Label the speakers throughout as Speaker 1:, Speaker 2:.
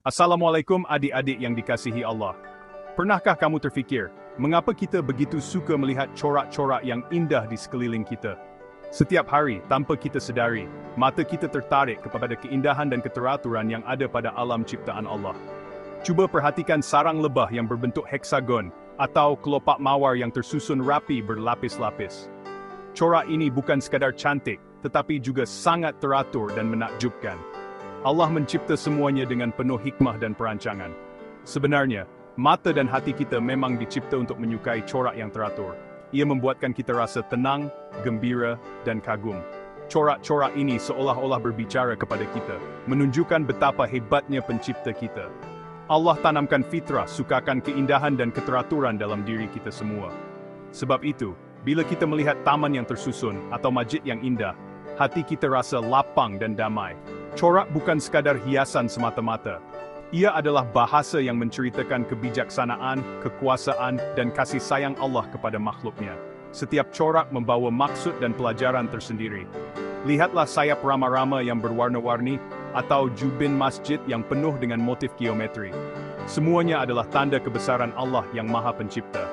Speaker 1: Assalamualaikum adik-adik yang dikasihi Allah. Pernahkah kamu terfikir, mengapa kita begitu suka melihat corak-corak yang indah di sekeliling kita? Setiap hari, tanpa kita sedari, mata kita tertarik kepada keindahan dan keteraturan yang ada pada alam ciptaan Allah. Cuba perhatikan sarang lebah yang berbentuk heksagon, atau kelopak mawar yang tersusun rapi berlapis-lapis. Corak ini bukan sekadar cantik, tetapi juga sangat teratur dan menakjubkan. Allah mencipta semuanya dengan penuh hikmah dan perancangan. Sebenarnya, mata dan hati kita memang dicipta untuk menyukai corak yang teratur. Ia membuatkan kita rasa tenang, gembira, dan kagum. Corak-corak ini seolah-olah berbicara kepada kita, menunjukkan betapa hebatnya pencipta kita. Allah tanamkan fitrah sukakan keindahan dan keteraturan dalam diri kita semua. Sebab itu, bila kita melihat taman yang tersusun atau masjid yang indah, hati kita rasa lapang dan damai. Corak bukan sekadar hiasan semata-mata. Ia adalah bahasa yang menceritakan kebijaksanaan, kekuasaan, dan kasih sayang Allah kepada makhluknya. Setiap corak membawa maksud dan pelajaran tersendiri. Lihatlah sayap rama-rama yang berwarna-warni, atau jubin masjid yang penuh dengan motif geometri. Semuanya adalah tanda kebesaran Allah yang Maha Pencipta.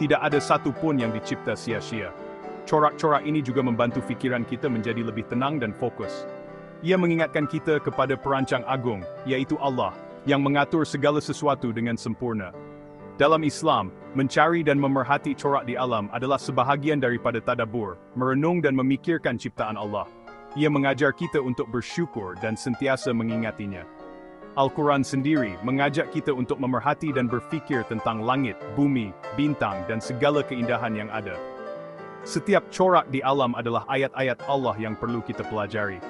Speaker 1: Tidak ada satu pun yang dicipta sia-sia. Corak-corak ini juga membantu pikiran kita menjadi lebih tenang dan fokus. Ia mengingatkan kita kepada perancang agung, yaitu Allah, yang mengatur segala sesuatu dengan sempurna. Dalam Islam, mencari dan memerhati corak di alam adalah sebahagian daripada tadabbur, merenung dan memikirkan ciptaan Allah. Ia mengajar kita untuk bersyukur dan sentiasa mengingatinya. Al-Quran sendiri mengajak kita untuk memerhati dan berfikir tentang langit, bumi, bintang, dan segala keindahan yang ada. Setiap corak di alam adalah ayat-ayat Allah yang perlu kita pelajari.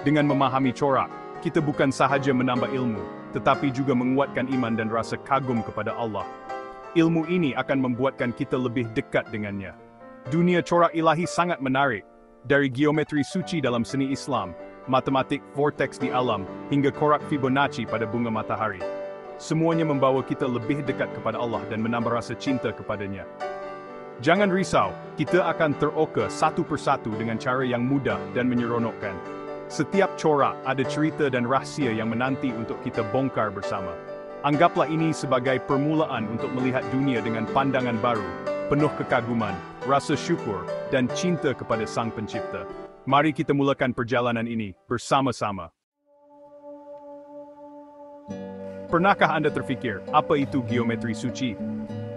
Speaker 1: Dengan memahami corak, kita bukan sahaja menambah ilmu, tetapi juga menguatkan iman dan rasa kagum kepada Allah. Ilmu ini akan membuatkan kita lebih dekat dengannya. Dunia corak ilahi sangat menarik, dari geometri suci dalam seni Islam, matematik vortex di alam, hingga korak Fibonacci pada bunga matahari. Semuanya membawa kita lebih dekat kepada Allah dan menambah rasa cinta kepadanya. Jangan risau, kita akan teroka satu persatu dengan cara yang mudah dan menyeronokkan. Setiap corak ada cerita dan rahsia yang menanti untuk kita bongkar bersama. Anggaplah ini sebagai permulaan untuk melihat dunia dengan pandangan baru, penuh kekaguman, rasa syukur, dan cinta kepada Sang Pencipta. Mari kita mulakan perjalanan ini bersama-sama. Pernahkah Anda terfikir, apa itu geometri suci?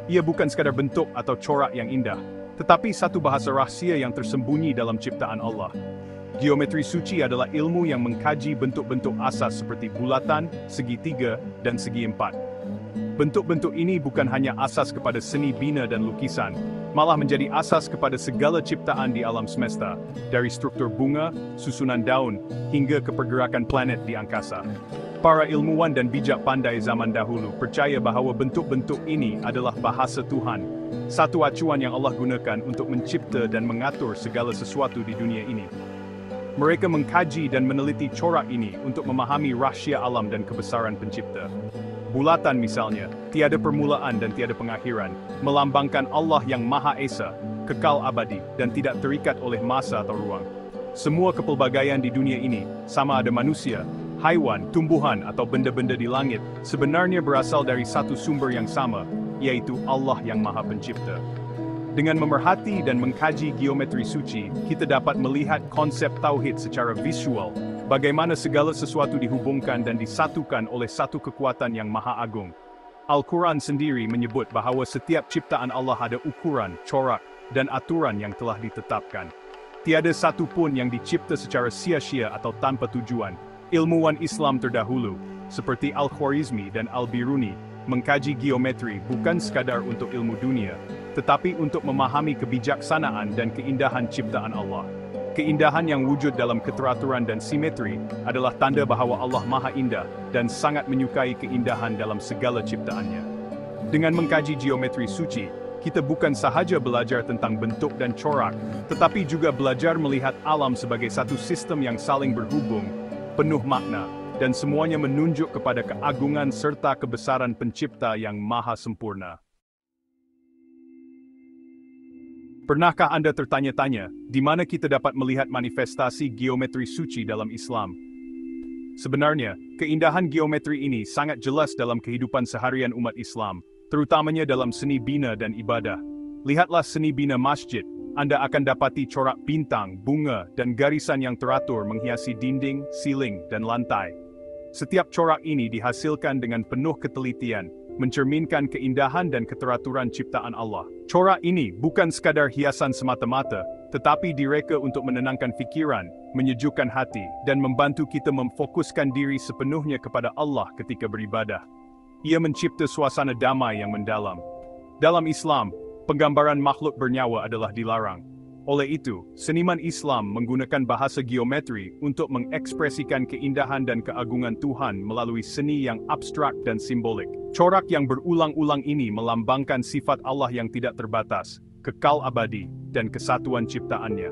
Speaker 1: Ia bukan sekadar bentuk atau corak yang indah, tetapi satu bahasa rahsia yang tersembunyi dalam ciptaan Allah. Geometri suci adalah ilmu yang mengkaji bentuk-bentuk asas seperti bulatan, segitiga, dan segi empat. Bentuk-bentuk ini bukan hanya asas kepada seni bina dan lukisan, malah menjadi asas kepada segala ciptaan di alam semesta, dari struktur bunga, susunan daun, hingga ke pergerakan planet di angkasa. Para ilmuwan dan bijak pandai zaman dahulu percaya bahawa bentuk-bentuk ini adalah bahasa Tuhan, satu acuan yang Allah gunakan untuk mencipta dan mengatur segala sesuatu di dunia ini. Mereka mengkaji dan meneliti corak ini untuk memahami rahsia alam dan kebesaran pencipta. Bulatan misalnya, tiada permulaan dan tiada pengakhiran, melambangkan Allah yang Maha Esa, kekal abadi, dan tidak terikat oleh masa atau ruang. Semua kepelbagaian di dunia ini, sama ada manusia, haiwan, tumbuhan, atau benda-benda di langit, sebenarnya berasal dari satu sumber yang sama, yaitu Allah yang Maha Pencipta. Dengan memerhati dan mengkaji geometri suci, kita dapat melihat konsep tauhid secara visual, bagaimana segala sesuatu dihubungkan dan disatukan oleh satu kekuatan yang maha agung. Al-Quran sendiri menyebut bahawa setiap ciptaan Allah ada ukuran, corak, dan aturan yang telah ditetapkan. Tiada satu pun yang dicipta secara sia-sia atau tanpa tujuan. Ilmuwan Islam terdahulu, seperti Al-Khwarizmi dan Al-Biruni, mengkaji geometri bukan sekadar untuk ilmu dunia, tetapi untuk memahami kebijaksanaan dan keindahan ciptaan Allah. Keindahan yang wujud dalam keteraturan dan simetri adalah tanda bahawa Allah Maha Indah dan sangat menyukai keindahan dalam segala ciptaannya. Dengan mengkaji geometri suci, kita bukan sahaja belajar tentang bentuk dan corak, tetapi juga belajar melihat alam sebagai satu sistem yang saling berhubung, penuh makna, dan semuanya menunjuk kepada keagungan serta kebesaran Pencipta yang maha sempurna. Pernahkah Anda tertanya-tanya, di mana kita dapat melihat manifestasi geometri suci dalam Islam? Sebenarnya, keindahan geometri ini sangat jelas dalam kehidupan seharian umat Islam, terutamanya dalam seni bina dan ibadah. Lihatlah seni bina masjid. Anda akan dapati corak bintang, bunga, dan garisan yang teratur menghiasi dinding, siling, dan lantai. Setiap corak ini dihasilkan dengan penuh ketelitian, mencerminkan keindahan dan keteraturan ciptaan Allah. Corak ini bukan sekadar hiasan semata-mata, tetapi direka untuk menenangkan fikiran, menyejukkan hati, dan membantu kita memfokuskan diri sepenuhnya kepada Allah ketika beribadah. Ia mencipta suasana damai yang mendalam. Dalam Islam, penggambaran makhluk bernyawa adalah dilarang. Oleh itu, seniman Islam menggunakan bahasa geometri untuk mengekspresikan keindahan dan keagungan Tuhan melalui seni yang abstrak dan simbolik. Corak yang berulang-ulang ini melambangkan sifat Allah yang tidak terbatas, kekal abadi, dan kesatuan ciptaannya.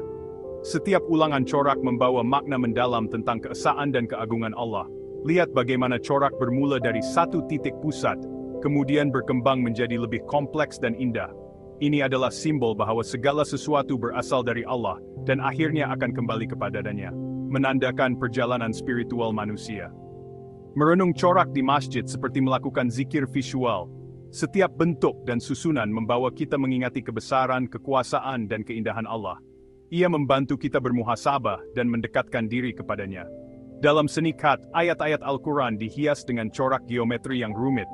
Speaker 1: Setiap ulangan corak membawa makna mendalam tentang keesaan dan keagungan Allah. Lihat bagaimana corak bermula dari satu titik pusat, kemudian berkembang menjadi lebih kompleks dan indah. Ini adalah simbol bahwa segala sesuatu berasal dari Allah dan akhirnya akan kembali kepadanya, menandakan perjalanan spiritual manusia. Merenung corak di masjid seperti melakukan zikir visual. Setiap bentuk dan susunan membawa kita mengingati kebesaran, kekuasaan, dan keindahan Allah. Ia membantu kita bermuhasabah dan mendekatkan diri kepadanya. Dalam seni khat, ayat-ayat Al-Quran dihias dengan corak geometri yang rumit,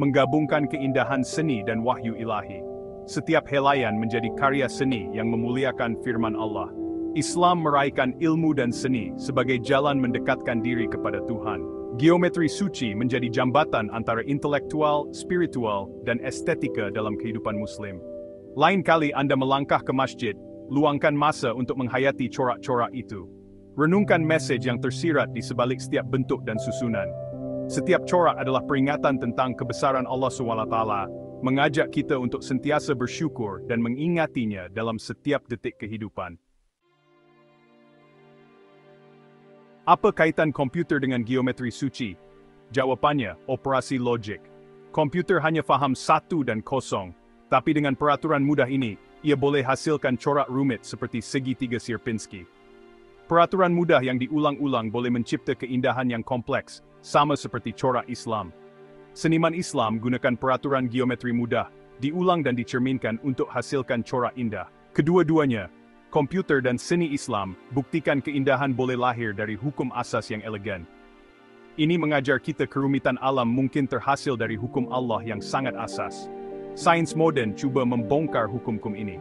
Speaker 1: menggabungkan keindahan seni dan wahyu ilahi. Setiap helaian menjadi karya seni yang memuliakan firman Allah. Islam meraihkan ilmu dan seni sebagai jalan mendekatkan diri kepada Tuhan. Geometri suci menjadi jambatan antara intelektual, spiritual, dan estetika dalam kehidupan Muslim. Lain kali Anda melangkah ke masjid, luangkan masa untuk menghayati corak-corak itu. Renungkan mesej yang tersirat di sebalik setiap bentuk dan susunan. Setiap corak adalah peringatan tentang kebesaran Allah SWT, mengajak kita untuk sentiasa bersyukur dan mengingatinya dalam setiap detik kehidupan. Apa kaitan komputer dengan geometri suci? Jawabannya, operasi logik. Komputer hanya faham 1 dan 0, tapi dengan peraturan mudah ini, ia boleh hasilkan corak rumit seperti segitiga Sierpinski. Peraturan mudah yang diulang-ulang boleh mencipta keindahan yang kompleks, sama seperti corak Islam. Seniman Islam gunakan peraturan geometri mudah, diulang dan dicerminkan untuk hasilkan corak indah. Kedua-duanya, komputer dan seni Islam, buktikan keindahan boleh lahir dari hukum asas yang elegan. Ini mengajar kita kerumitan alam mungkin terhasil dari hukum Allah yang sangat asas. Sains modern cuba membongkar hukum-hukum ini.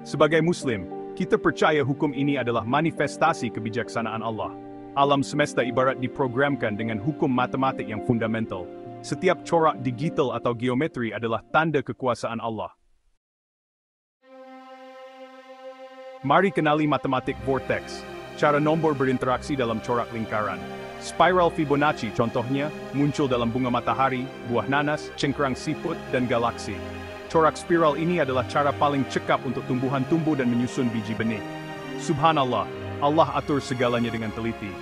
Speaker 1: Sebagai Muslim, kita percaya hukum ini adalah manifestasi kebijaksanaan Allah. Alam semesta ibarat diprogramkan dengan hukum matematik yang fundamental. Setiap corak digital atau geometri adalah tanda kekuasaan Allah. Mari kenali matematik vortex, cara nombor berinteraksi dalam corak lingkaran. Spiral Fibonacci contohnya, muncul dalam bunga matahari, buah nanas, cengkerang siput, dan galaksi. Corak spiral ini adalah cara paling cekap untuk tumbuhan tumbuh dan menyusun biji benih. Subhanallah, Allah atur segalanya dengan teliti.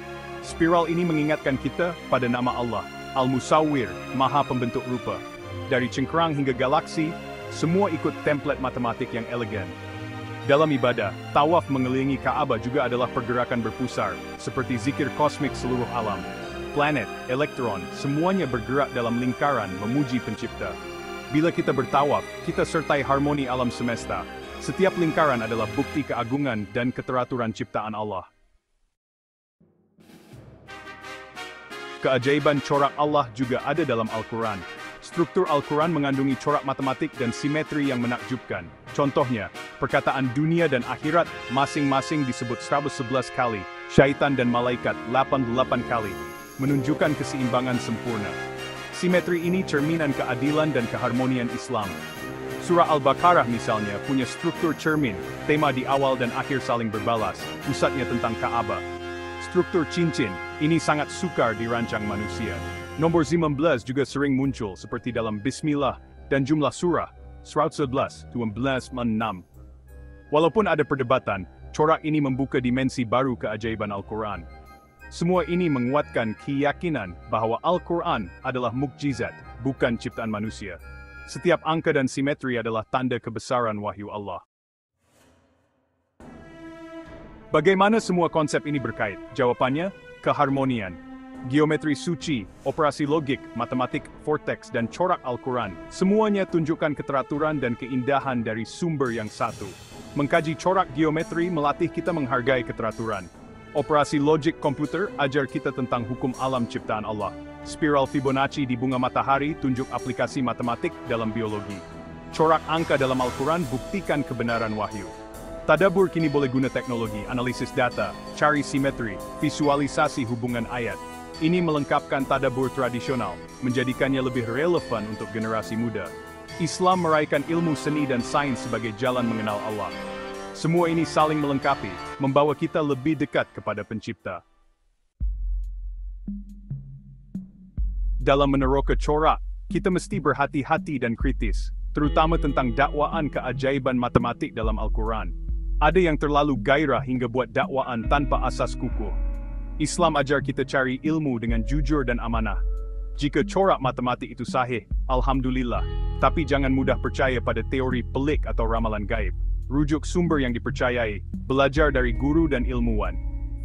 Speaker 1: Spiral ini mengingatkan kita pada nama Allah, Al-Musawwir, Maha Pembentuk Rupa. Dari cengkerang hingga galaksi, semua ikut template matematik yang elegan. Dalam ibadah, tawaf mengelilingi Ka'bah juga adalah pergerakan berpusar, seperti zikir kosmik seluruh alam. Planet, elektron, semuanya bergerak dalam lingkaran memuji pencipta. Bila kita bertawaf, kita sertai harmoni alam semesta. Setiap lingkaran adalah bukti keagungan dan keteraturan ciptaan Allah. Keajaiban corak Allah juga ada dalam Al-Quran. Struktur Al-Quran mengandungi corak matematik dan simetri yang menakjubkan. Contohnya, perkataan dunia dan akhirat masing-masing disebut 111 kali, syaitan dan malaikat 88 kali, menunjukkan keseimbangan sempurna. Simetri ini cerminan keadilan dan keharmonian Islam. Surah Al-Baqarah misalnya punya struktur cermin, tema di awal dan akhir saling berbalas, pusatnya tentang Ka'bah. Struktur cincin, ini sangat sukar dirancang manusia. Nomor 19 juga sering muncul seperti dalam Bismillah dan jumlah surah, 111, 12, 6. Walaupun ada perdebatan, corak ini membuka dimensi baru keajaiban Al-Quran. Semua ini menguatkan keyakinan bahwa Al-Quran adalah mukjizat, bukan ciptaan manusia. Setiap angka dan simetri adalah tanda kebesaran wahyu Allah. Bagaimana semua konsep ini berkait? Jawabannya, keharmonian. geometri suci, operasi logik, matematik, vortex, dan corak Al-Quran, semuanya tunjukkan keteraturan dan keindahan dari sumber yang satu. Mengkaji corak geometri melatih kita menghargai keteraturan. Operasi logik komputer ajar kita tentang hukum alam ciptaan Allah. Spiral Fibonacci di bunga matahari tunjuk aplikasi matematik dalam biologi. Corak angka dalam Al-Quran buktikan kebenaran wahyu. Tadabbur kini boleh guna teknologi, analisis data, cari simetri, visualisasi hubungan ayat. Ini melengkapkan tadabbur tradisional, menjadikannya lebih relevan untuk generasi muda. Islam meraihkan ilmu seni dan sains sebagai jalan mengenal Allah. Semua ini saling melengkapi, membawa kita lebih dekat kepada Pencipta. Dalam meneroka corak, kita mesti berhati-hati dan kritis, terutama tentang dakwaan keajaiban matematik dalam Al-Quran. Ada yang terlalu gairah hingga buat dakwaan tanpa asas kukuh. Islam ajar kita cari ilmu dengan jujur dan amanah. Jika corak matematik itu sahih, alhamdulillah. Tapi jangan mudah percaya pada teori pelik atau ramalan gaib. Rujuk sumber yang dipercayai, belajar dari guru dan ilmuwan.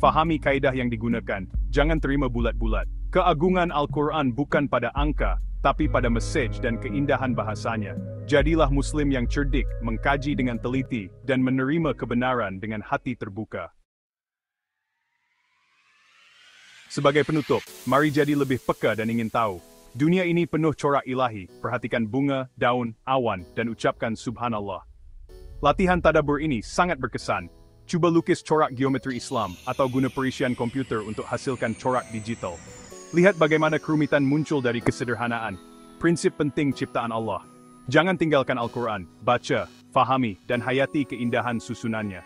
Speaker 1: Fahami kaidah yang digunakan, jangan terima bulat-bulat. Keagungan Al-Quran bukan pada angka, tapi pada mesej dan keindahan bahasanya. Jadilah Muslim yang cerdik, mengkaji dengan teliti, dan menerima kebenaran dengan hati terbuka. Sebagai penutup, mari jadi lebih peka dan ingin tahu. Dunia ini penuh corak ilahi, perhatikan bunga, daun, awan, dan ucapkan Subhanallah. Latihan tadabbur ini sangat berkesan. Cuba lukis corak geometri Islam, atau guna perisian komputer untuk hasilkan corak digital. Lihat bagaimana kerumitan muncul dari kesederhanaan. Prinsip penting ciptaan Allah. Jangan tinggalkan Al-Quran, baca, fahami, dan hayati keindahan susunannya.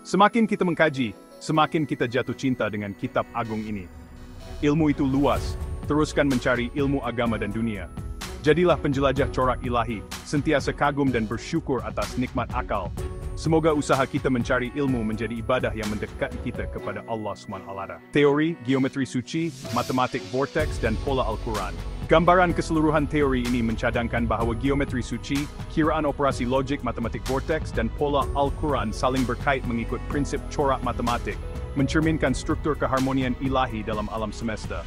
Speaker 1: Semakin kita mengkaji, semakin kita jatuh cinta dengan kitab agung ini. Ilmu itu luas, teruskan mencari ilmu agama dan dunia. Jadilah penjelajah corak ilahi, sentiasa kagum dan bersyukur atas nikmat akal. Semoga usaha kita mencari ilmu menjadi ibadah yang mendekatkan kita kepada Allah SWT. Teori, geometri suci, matematik vortex, dan pola Al-Quran. Gambaran keseluruhan teori ini mencadangkan bahwa geometri suci, kiraan operasi logik, matematik vortex, dan pola Al-Quran saling berkait mengikut prinsip corak matematik, mencerminkan struktur keharmonian ilahi dalam alam semesta.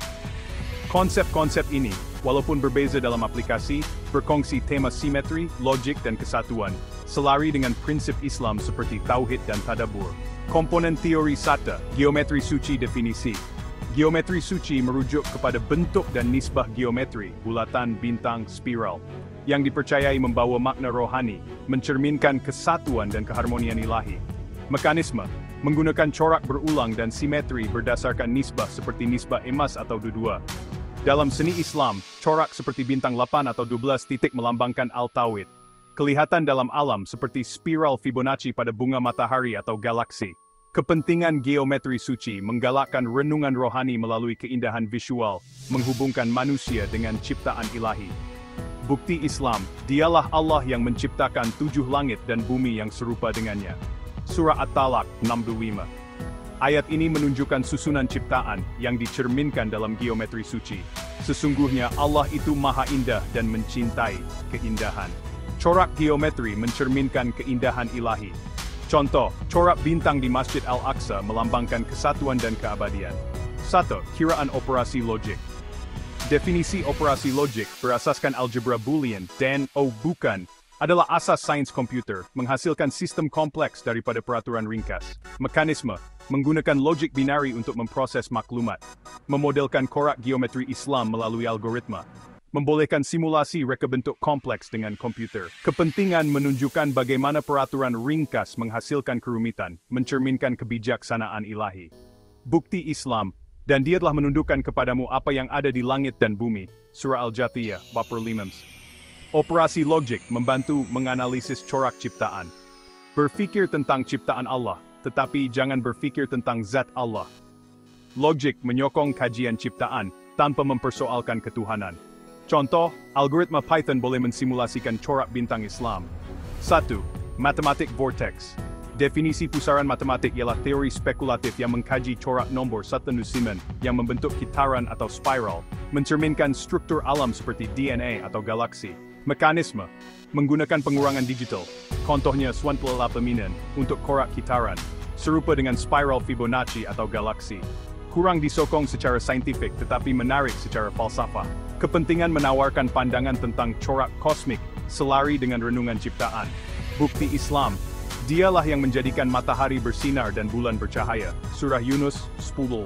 Speaker 1: Konsep-konsep ini, walaupun berbeza dalam aplikasi, berkongsi tema simetri, logik, dan kesatuan, selari dengan prinsip Islam seperti tauhid dan tadabbur. Komponen teori SATA, geometri suci definisi. Geometri suci merujuk kepada bentuk dan nisbah geometri, bulatan, bintang, spiral, yang dipercayai membawa makna rohani, mencerminkan kesatuan dan keharmonian ilahi. Mekanisme, menggunakan corak berulang dan simetri berdasarkan nisbah seperti nisbah emas atau dua. Dalam seni Islam, corak seperti bintang 8 atau 12 titik melambangkan Al-Tawhid. Kelihatan dalam alam seperti spiral Fibonacci pada bunga matahari atau galaksi. Kepentingan geometri suci menggalakkan renungan rohani melalui keindahan visual, menghubungkan manusia dengan ciptaan ilahi. Bukti Islam, dialah Allah yang menciptakan 7 langit dan bumi yang serupa dengannya. Surah At-Talaq 65. Ayat ini menunjukkan susunan ciptaan yang dicerminkan dalam geometri suci. Sesungguhnya Allah itu maha indah dan mencintai keindahan. Corak geometri mencerminkan keindahan ilahi. Contoh, corak bintang di Masjid Al-Aqsa melambangkan kesatuan dan keabadian. 1. Kiraan operasi logik. Definisi operasi logik berasaskan algebra Boolean dan bukan adalah asas sains komputer, menghasilkan sistem kompleks daripada peraturan ringkas. Mekanisme, menggunakan logik binari untuk memproses maklumat. Memodelkan corak geometri Islam melalui algoritma. Membolehkan simulasi reka bentuk kompleks dengan komputer. Kepentingan menunjukkan bagaimana peraturan ringkas menghasilkan kerumitan, mencerminkan kebijaksanaan ilahi. Bukti Islam, dan dia telah menundukkan kepadamu apa yang ada di langit dan bumi. Surah Al-Jathiyah, bab 5. Operasi logik membantu menganalisis corak ciptaan. Berfikir tentang ciptaan Allah, tetapi jangan berfikir tentang zat Allah. Logik menyokong kajian ciptaan tanpa mempersoalkan ketuhanan. Contoh, algoritma Python boleh mensimulasikan corak bintang Islam. 1. Matematik vortex. Definisi pusaran matematik ialah teori spekulatif yang mengkaji corak nombor Satenusimen yang membentuk kitaran atau spiral, mencerminkan struktur alam seperti DNA atau galaksi. Mekanisme, menggunakan pengurangan digital, contohnya Swan-Pla-Minen, untuk corak kitaran, serupa dengan spiral Fibonacci atau galaksi. kurang disokong secara saintifik tetapi menarik secara falsafah. Kepentingan menawarkan pandangan tentang corak kosmik selari dengan renungan ciptaan. Bukti Islam, dialah yang menjadikan matahari bersinar dan bulan bercahaya. Surah Yunus 10.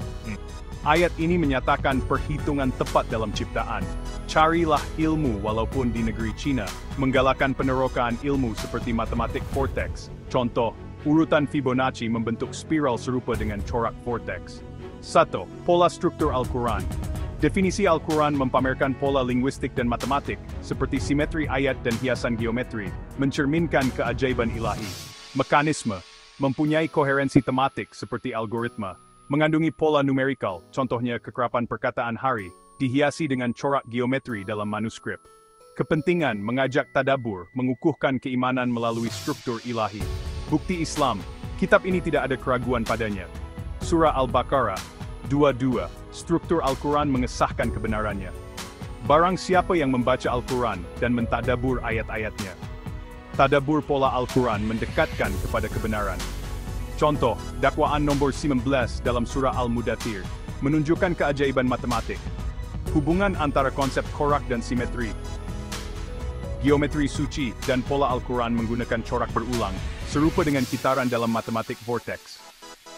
Speaker 1: Ayat ini menyatakan perhitungan tepat dalam ciptaan. Carilah ilmu walaupun di negeri Cina, menggalakkan penerokaan ilmu seperti matematik vortex. Contoh, urutan Fibonacci membentuk spiral serupa dengan corak vortex. 1. Pola struktur Al-Quran. Definisi Al-Quran mempamerkan pola linguistik dan matematik, seperti simetri ayat dan hiasan geometri, mencerminkan keajaiban ilahi. Mekanisme, mempunyai koherensi tematik seperti algoritma, mengandungi pola numerikal, contohnya kekerapan perkataan hari, dihiasi dengan corak geometri dalam manuskrip. Kepentingan mengajak tadabur, mengukuhkan keimanan melalui struktur ilahi. Bukti Islam, kitab ini tidak ada keraguan padanya. Surah Al-Baqarah 22, struktur Al-Quran mengesahkan kebenarannya. Barang siapa yang membaca Al-Quran dan mentadabur ayat-ayatnya. Tadabur pola Al-Quran mendekatkan kepada kebenaran. Contoh, dakwaan nomor 19 dalam surah Al-Mudathir, menunjukkan keajaiban matematik. Hubungan antara konsep korak dan simetri. Geometri suci dan pola Al-Quran menggunakan corak berulang, serupa dengan kitaran dalam matematik vortex.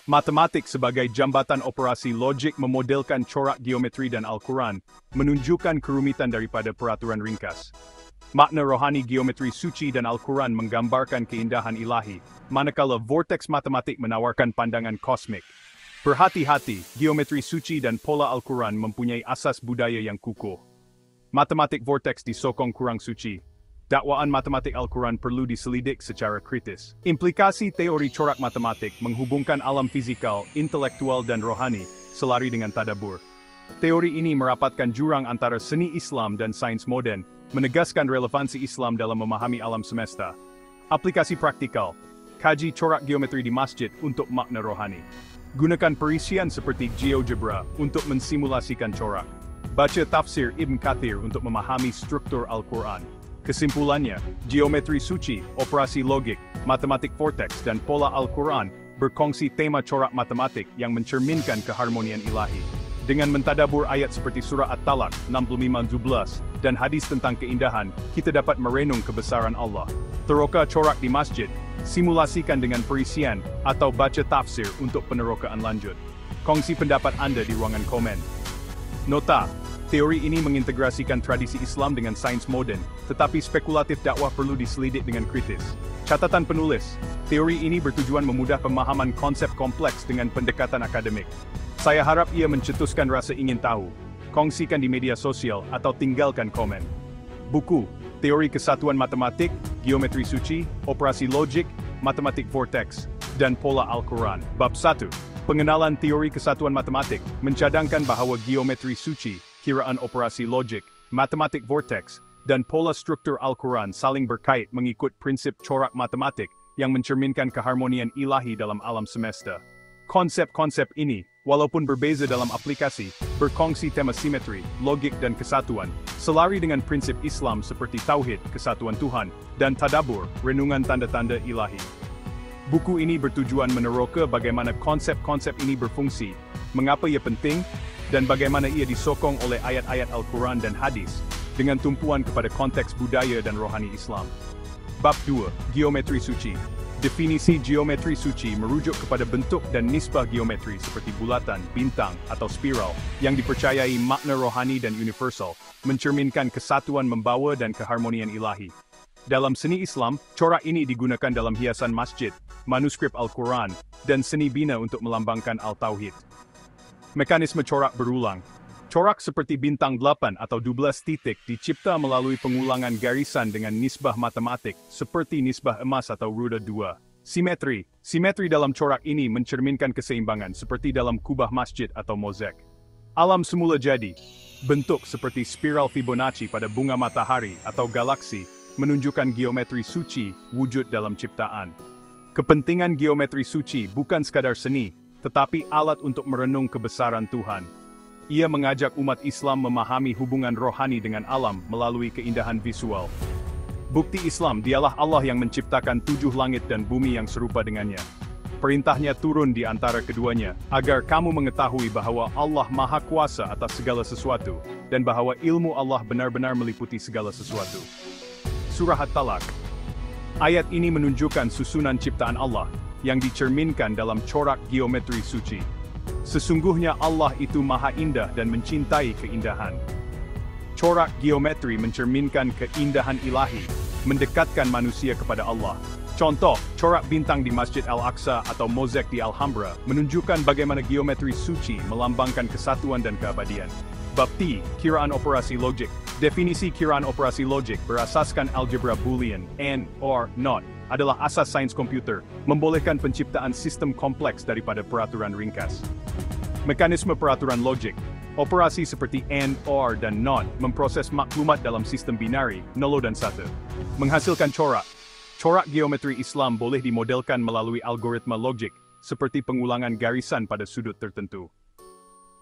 Speaker 1: Matematik sebagai jambatan operasi logik memodelkan corak geometri dan Al-Quran, menunjukkan kerumitan daripada peraturan ringkas. Makna rohani geometri suci dan Al-Quran menggambarkan keindahan ilahi, manakala vortex matematik menawarkan pandangan kosmik. Berhati-hati, geometri suci dan pola Al-Quran mempunyai asas budaya yang kukuh. Matematik vortex disokong kurang suci. Dakwaan matematik Al-Quran perlu diselidik secara kritis. Implikasi teori corak matematik menghubungkan alam fizikal, intelektual dan rohani, selari dengan tadabur. Teori ini merapatkan jurang antara seni Islam dan sains moden, menegaskan relevansi Islam dalam memahami alam semesta. Aplikasi praktikal, kaji corak geometri di masjid untuk makna rohani. Gunakan perisian seperti GeoGebra untuk mensimulasikan corak. Baca tafsir Ibn Kathir untuk memahami struktur Al-Quran. Kesimpulannya, geometri suci, operasi logik, matematik vortex dan pola Al-Quran berkongsi tema corak matematik yang mencerminkan keharmonian ilahi. Dengan mentadabur ayat seperti surah At-Talaq 65:17 dan hadis tentang keindahan, kita dapat merenung kebesaran Allah. Teroka corak di masjid, simulasikan dengan perisian, atau baca tafsir untuk penerokaan lanjut. Kongsi pendapat Anda di ruangan komen. Nota, teori ini mengintegrasikan tradisi Islam dengan sains moden, tetapi spekulatif dakwah perlu diselidik dengan kritis. Catatan penulis, teori ini bertujuan memudah pemahaman konsep kompleks dengan pendekatan akademik. Saya harap ia mencetuskan rasa ingin tahu. Kongsikan di media sosial atau tinggalkan komen. Buku, Teori Kesatuan Matematik, Geometri Suci, Operasi Logik, Matematik Vortex, dan Pola Al-Quran. Bab 1. Pengenalan Teori Kesatuan Matematik, mencadangkan bahawa geometri suci, kiraan operasi logik, matematik vortex, dan pola struktur Al-Quran saling berkait mengikut prinsip corak matematik yang mencerminkan keharmonian ilahi dalam alam semesta. Konsep-konsep ini, walaupun berbeza dalam aplikasi, berkongsi tema simetri, logik dan kesatuan, selari dengan prinsip Islam seperti tauhid, kesatuan Tuhan, dan tadabur, renungan tanda-tanda ilahi. Buku ini bertujuan meneroka bagaimana konsep-konsep ini berfungsi, mengapa ia penting, dan bagaimana ia disokong oleh ayat-ayat Al-Quran dan hadis, dengan tumpuan kepada konteks budaya dan rohani Islam. Bab 2. Geometri Suci. Definisi geometri suci merujuk kepada bentuk dan nisbah geometri seperti bulatan, bintang, atau spiral, yang dipercayai makna rohani dan universal, mencerminkan kesatuan membawa dan keharmonian ilahi. Dalam seni Islam, corak ini digunakan dalam hiasan masjid, manuskrip Al-Quran, dan seni bina untuk melambangkan Al-Tauhid. Mekanisme corak berulang. Corak seperti bintang 8 atau 12 titik dicipta melalui pengulangan garisan dengan nisbah matematik, seperti nisbah emas atau ruda 2. Simetri. Simetri dalam corak ini mencerminkan keseimbangan seperti dalam kubah masjid atau mozaik. Alam semula jadi. Bentuk seperti spiral Fibonacci pada bunga matahari atau galaksi, menunjukkan geometri suci wujud dalam ciptaan. Kepentingan geometri suci bukan sekadar seni, tetapi alat untuk merenung kebesaran Tuhan. Ia mengajak umat Islam memahami hubungan rohani dengan alam melalui keindahan visual. Bukti Islam, dialah Allah yang menciptakan 7 langit dan bumi yang serupa dengannya. Perintahnya turun di antara keduanya, agar kamu mengetahui bahwa Allah Maha Kuasa atas segala sesuatu, dan bahwa ilmu Allah benar-benar meliputi segala sesuatu. Surah At-Talaq. Ayat ini menunjukkan susunan ciptaan Allah, yang dicerminkan dalam corak geometri suci. Sesungguhnya Allah itu Maha Indah dan mencintai keindahan. Corak geometri mencerminkan keindahan ilahi, mendekatkan manusia kepada Allah. Contoh, corak bintang di Masjid Al-Aqsa atau mozaik di Alhambra menunjukkan bagaimana geometri suci melambangkan kesatuan dan keabadian. Bab T. Kiraan operasi logik. Definisi kiraan operasi logik berasaskan algebra Boolean, AND, OR, NOT, adalah asas sains komputer, membolehkan penciptaan sistem kompleks daripada peraturan ringkas. Mekanisme peraturan logik. Operasi seperti AND, OR, dan NOT memproses maklumat dalam sistem binari, 0 dan 1. Menghasilkan corak. Corak geometri Islam boleh dimodelkan melalui algoritma logik, seperti pengulangan garisan pada sudut tertentu.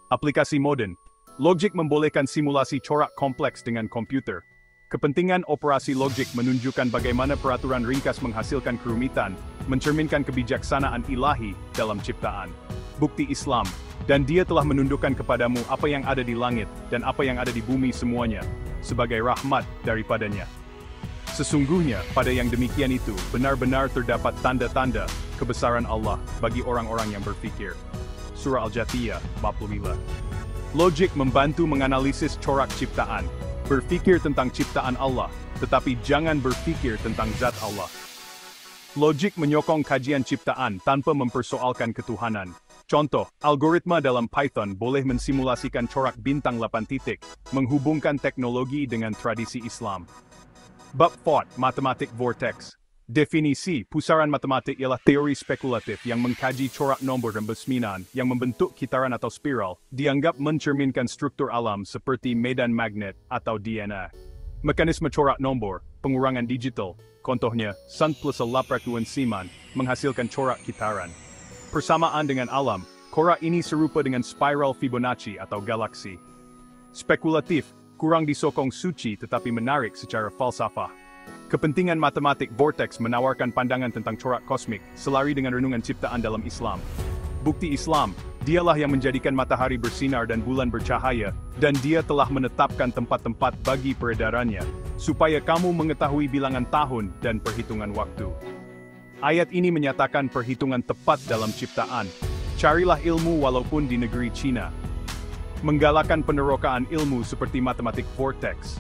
Speaker 1: Aplikasi modern. Logik membolehkan simulasi corak kompleks dengan komputer. Kepentingan operasi logik menunjukkan bagaimana peraturan ringkas menghasilkan kerumitan, mencerminkan kebijaksanaan ilahi dalam ciptaan. Bukti Islam. Dan Dia telah menundukkan kepadamu apa yang ada di langit dan apa yang ada di bumi semuanya, sebagai rahmat daripadanya. Sesungguhnya, pada yang demikian itu, benar-benar terdapat tanda-tanda kebesaran Allah bagi orang-orang yang berfikir. Surah Al-Jathiyah, bab 5. Logik membantu menganalisis corak ciptaan, berfikir tentang ciptaan Allah, tetapi jangan berfikir tentang zat Allah. Logik menyokong kajian ciptaan tanpa mempersoalkan ketuhanan. Contoh, algoritma dalam Python boleh mensimulasikan corak bintang 8 titik, menghubungkan teknologi dengan tradisi Islam. Bab 4. Matematik vortex. Definisi pusaran matematik ialah teori spekulatif yang mengkaji corak nombor dan besminan yang membentuk kitaran atau spiral, dianggap mencerminkan struktur alam seperti medan magnet atau DNA. Mekanisme corak nombor, pengurangan digital, contohnya, sun plus 89, menghasilkan corak kitaran. Persamaan dengan alam, corak ini serupa dengan spiral Fibonacci atau galaksi. Spekulatif, kurang disokong suci tetapi menarik secara falsafah. Kepentingan matematik vortex menawarkan pandangan tentang corak kosmik, selari dengan renungan ciptaan dalam Islam. Bukti Islam, Dialah yang menjadikan matahari bersinar dan bulan bercahaya, dan Dia telah menetapkan tempat-tempat bagi peredarannya, supaya kamu mengetahui bilangan tahun dan perhitungan waktu. Ayat ini menyatakan perhitungan tepat dalam ciptaan. Carilah ilmu walaupun di negeri Cina. Menggalakkan penerokaan ilmu seperti matematik vortex.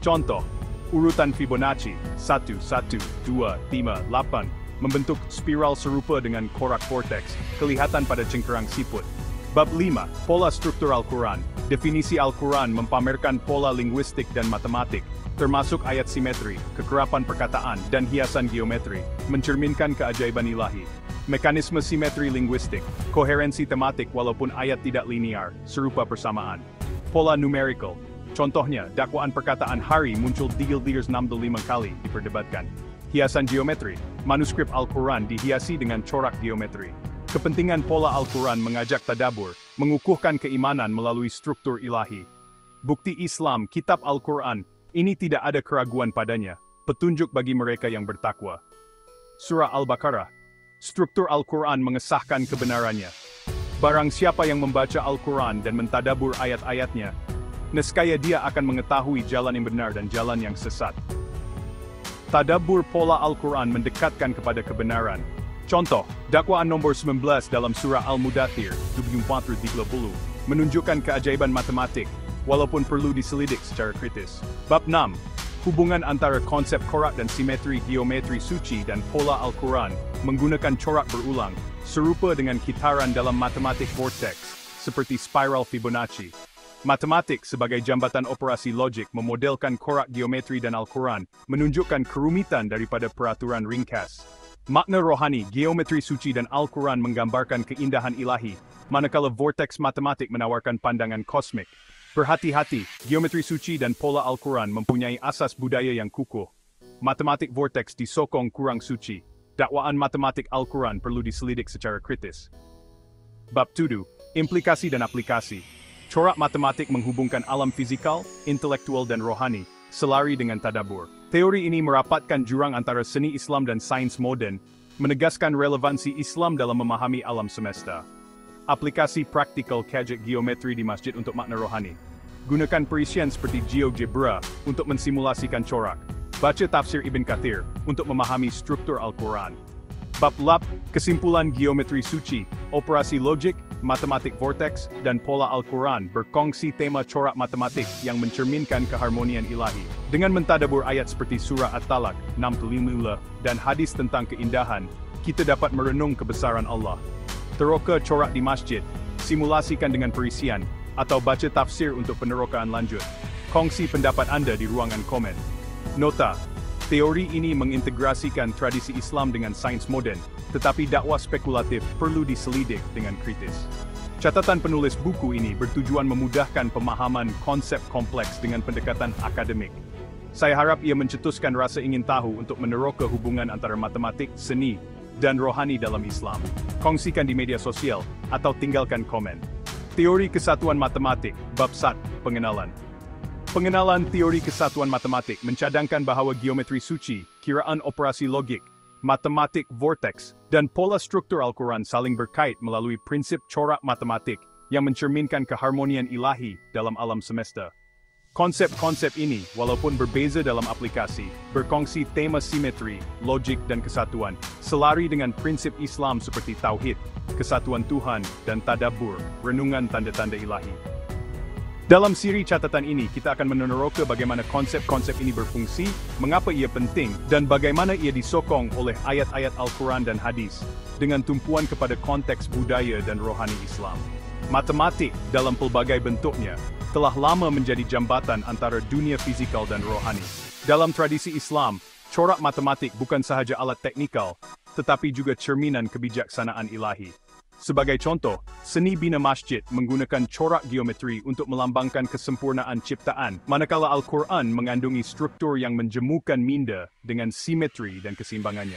Speaker 1: Contoh, urutan Fibonacci 1, 1, 2, 5, 8 membentuk spiral serupa dengan korak vortex, kelihatan pada cengkerang siput. Bab 5, Pola Struktur Al-Quran. Definisi Al-Quran mempamerkan pola linguistik dan matematik, termasuk ayat simetri, kekerapan perkataan, dan hiasan geometri, mencerminkan keajaiban ilahi. Mekanisme simetri linguistik, koherensi tematik walaupun ayat tidak linear, serupa persamaan. Pola numerical, contohnya, dakwaan perkataan hari muncul 365 kali diperdebatkan. Hiasan geometri, manuskrip Al-Quran dihiasi dengan corak geometri. Kepentingan pola Al-Quran mengajak tadabur, mengukuhkan keimanan melalui struktur ilahi. Bukti Islam, kitab Al-Quran, ini tidak ada keraguan padanya, petunjuk bagi mereka yang bertakwa. Surah Al-Baqarah. Struktur Al-Quran mengesahkan kebenarannya. Barang siapa yang membaca Al-Quran dan mentadabur ayat-ayatnya, nescaya dia akan mengetahui jalan yang benar dan jalan yang sesat. Tadabbur pola Al-Quran mendekatkan kepada kebenaran. Contoh, dakwaan nomor 19 dalam surah Al-Mudathir, 24-30, menunjukkan keajaiban matematik, walaupun perlu diselidik secara kritis. Bab 6. Hubungan antara konsep korak dan simetri geometri suci dan pola Al-Quran, menggunakan corak berulang, serupa dengan kitaran dalam matematik vortex, seperti spiral Fibonacci. Matematik sebagai jambatan operasi logik memodelkan korak geometri dan Al-Quran, menunjukkan kerumitan daripada peraturan ringkas. Makna rohani, geometri suci dan Al-Quran menggambarkan keindahan ilahi, manakala vortex matematik menawarkan pandangan kosmik. Berhati-hati, geometri suci dan pola Al-Quran mempunyai asas budaya yang kukuh. Matematik vortex disokong kurang suci. Dakwaan matematik Al-Quran perlu diselidik secara kritis. Bab 7. Implikasi dan aplikasi. Corak matematik menghubungkan alam fizikal, intelektual dan rohani, selari dengan tadabur. Teori ini merapatkan jurang antara seni Islam dan sains modern, menegaskan relevansi Islam dalam memahami alam semesta. Aplikasi praktikal kajian geometri di masjid untuk makna rohani. Gunakan perisian seperti GeoGebra untuk mensimulasikan corak. Baca tafsir Ibn Kathir untuk memahami struktur Al-Quran. Bab lab, kesimpulan geometri suci, operasi logik, matematik vortex, dan pola Al-Quran berkongsi tema corak matematik yang mencerminkan keharmonian ilahi. Dengan mentadabur ayat seperti surah At-Talaq 65 dan hadis tentang keindahan, kita dapat merenung kebesaran Allah. Teroka corak di masjid, simulasikan dengan perisian, atau baca tafsir untuk penerokaan lanjut. Kongsi pendapat Anda di ruangan komen. Nota: teori ini mengintegrasikan tradisi Islam dengan sains moden, tetapi dakwah spekulatif perlu diselidik dengan kritis. Catatan penulis buku ini bertujuan memudahkan pemahaman konsep kompleks dengan pendekatan akademik. Saya harap ia mencetuskan rasa ingin tahu untuk meneroka hubungan antara matematik, seni, dan rohani dalam Islam. Kongsikan di media sosial, atau tinggalkan komen. Teori Kesatuan Matematik, Bab 1, Pengenalan. Pengenalan teori kesatuan matematik mencadangkan bahawa geometri suci, kiraan operasi logik, matematik vortex, dan pola struktur Al-Quran saling berkait melalui prinsip corak matematik yang mencerminkan keharmonian ilahi dalam alam semesta. Konsep-konsep ini, walaupun berbeza dalam aplikasi, berkongsi tema simetri, logik dan kesatuan, selari dengan prinsip Islam seperti tauhid, kesatuan Tuhan, dan tadabbur, renungan tanda-tanda ilahi. Dalam siri catatan ini, kita akan meneroka bagaimana konsep-konsep ini berfungsi, mengapa ia penting, dan bagaimana ia disokong oleh ayat-ayat Al-Quran dan hadis, dengan tumpuan kepada konteks budaya dan rohani Islam. Matematik, dalam pelbagai bentuknya, telah lama menjadi jambatan antara dunia fizikal dan rohani. Dalam tradisi Islam, corak matematik bukan sahaja alat teknikal, tetapi juga cerminan kebijaksanaan ilahi. Sebagai contoh, seni bina masjid menggunakan corak geometri untuk melambangkan kesempurnaan ciptaan, manakala Al-Quran mengandungi struktur yang menjemukan minda dengan simetri dan keseimbangannya.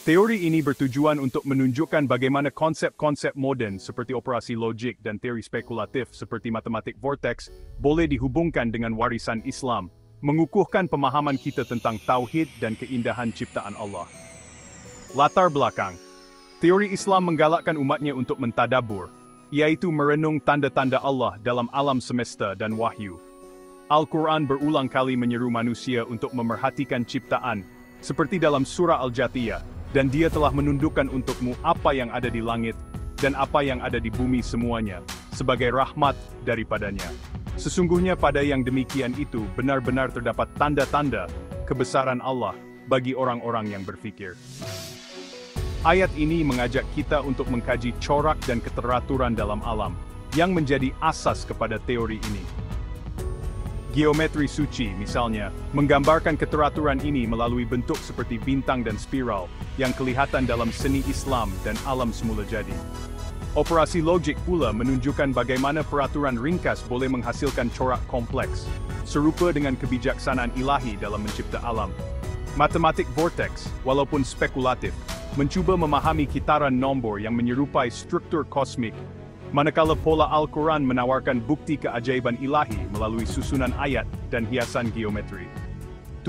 Speaker 1: Teori ini bertujuan untuk menunjukkan bagaimana konsep-konsep moden seperti operasi logik dan teori spekulatif seperti matematik vortex boleh dihubungkan dengan warisan Islam, mengukuhkan pemahaman kita tentang tauhid dan keindahan ciptaan Allah. Latar belakang. Teori Islam menggalakkan umatnya untuk mentadabur, yaitu merenung tanda-tanda Allah dalam alam semesta dan wahyu. Al-Quran berulang kali menyeru manusia untuk memerhatikan ciptaan, seperti dalam surah Al-Jathiyah, dan Dia telah menundukkan untukmu apa yang ada di langit, dan apa yang ada di bumi semuanya, sebagai rahmat daripadanya. Sesungguhnya pada yang demikian itu benar-benar terdapat tanda-tanda kebesaran Allah bagi orang-orang yang berfikir. Ayat ini mengajak kita untuk mengkaji corak dan keteraturan dalam alam, yang menjadi asas kepada teori ini. Geometri suci, misalnya, menggambarkan keteraturan ini melalui bentuk seperti bintang dan spiral, yang kelihatan dalam seni Islam dan alam semula jadi. Operasi logik pula menunjukkan bagaimana peraturan ringkas boleh menghasilkan corak kompleks, serupa dengan kebijaksanaan ilahi dalam mencipta alam. Matematik vortex, walaupun spekulatif, mencuba memahami kitaran nombor yang menyerupai struktur kosmik, manakala pola Al-Quran menawarkan bukti keajaiban ilahi melalui susunan ayat dan hiasan geometri.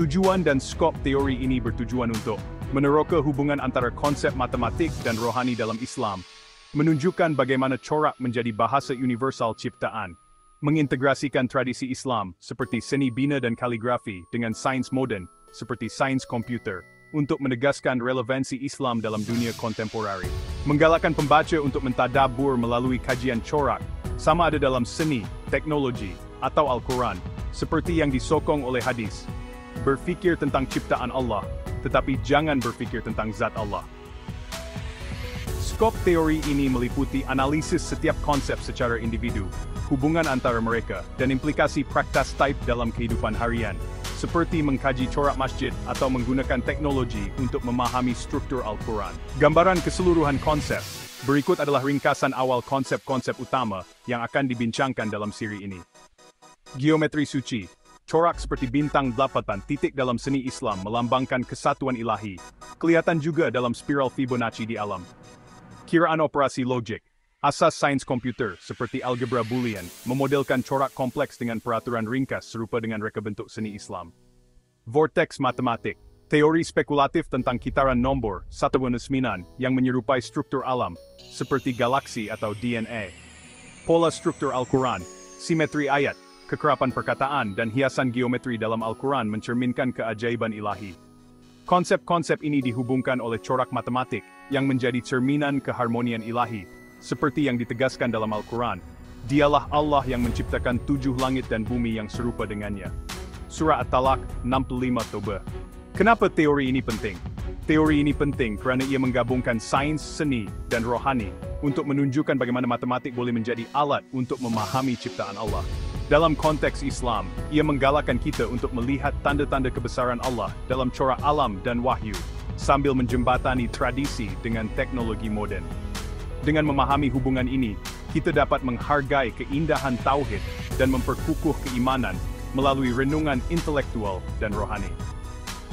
Speaker 1: Tujuan dan skop teori ini bertujuan untuk meneroka hubungan antara konsep matematik dan rohani dalam Islam, menunjukkan bagaimana corak menjadi bahasa universal ciptaan, mengintegrasikan tradisi Islam seperti seni bina dan kaligrafi dengan sains moden seperti sains komputer, untuk menegaskan relevansi Islam dalam dunia kontemporari. Menggalakkan pembaca untuk mentadabur melalui kajian corak, sama ada dalam seni, teknologi, atau Al-Quran, seperti yang disokong oleh hadis. Berfikir tentang ciptaan Allah, tetapi jangan berfikir tentang zat Allah. Skop teori ini meliputi analisis setiap konsep secara individu, hubungan antara mereka, dan implikasi praktis type dalam kehidupan harian, seperti mengkaji corak masjid atau menggunakan teknologi untuk memahami struktur Al-Quran. Gambaran keseluruhan konsep. Berikut adalah ringkasan awal konsep-konsep utama yang akan dibincangkan dalam siri ini. Geometri suci. Corak seperti bintang 8 titik dalam seni Islam melambangkan kesatuan ilahi. Kelihatan juga dalam spiral Fibonacci di alam. Kiraan operasi logik. Asas sains komputer, seperti algebra Boolean, memodelkan corak kompleks dengan peraturan ringkas serupa dengan reka bentuk seni Islam. Vortex matematik. Teori spekulatif tentang kitaran nombor 119 yang menyerupai struktur alam, seperti galaksi atau DNA. Pola struktur Al-Quran, simetri ayat, kekerapan perkataan dan hiasan geometri dalam Al-Quran mencerminkan keajaiban ilahi. Konsep-konsep ini dihubungkan oleh corak matematik yang menjadi cerminan keharmonian ilahi, seperti yang ditegaskan dalam Al-Quran. Dialah Allah yang menciptakan 7 langit dan bumi yang serupa dengannya. Surah At-Talaq 65 Toba. Kenapa teori ini penting? Teori ini penting kerana ia menggabungkan sains, seni, dan rohani untuk menunjukkan bagaimana matematik boleh menjadi alat untuk memahami ciptaan Allah. Dalam konteks Islam, ia menggalakkan kita untuk melihat tanda-tanda kebesaran Allah dalam corak alam dan wahyu, sambil menjembatani tradisi dengan teknologi moden. Dengan memahami hubungan ini, kita dapat menghargai keindahan tauhid dan memperkukuh keimanan melalui renungan intelektual dan rohani.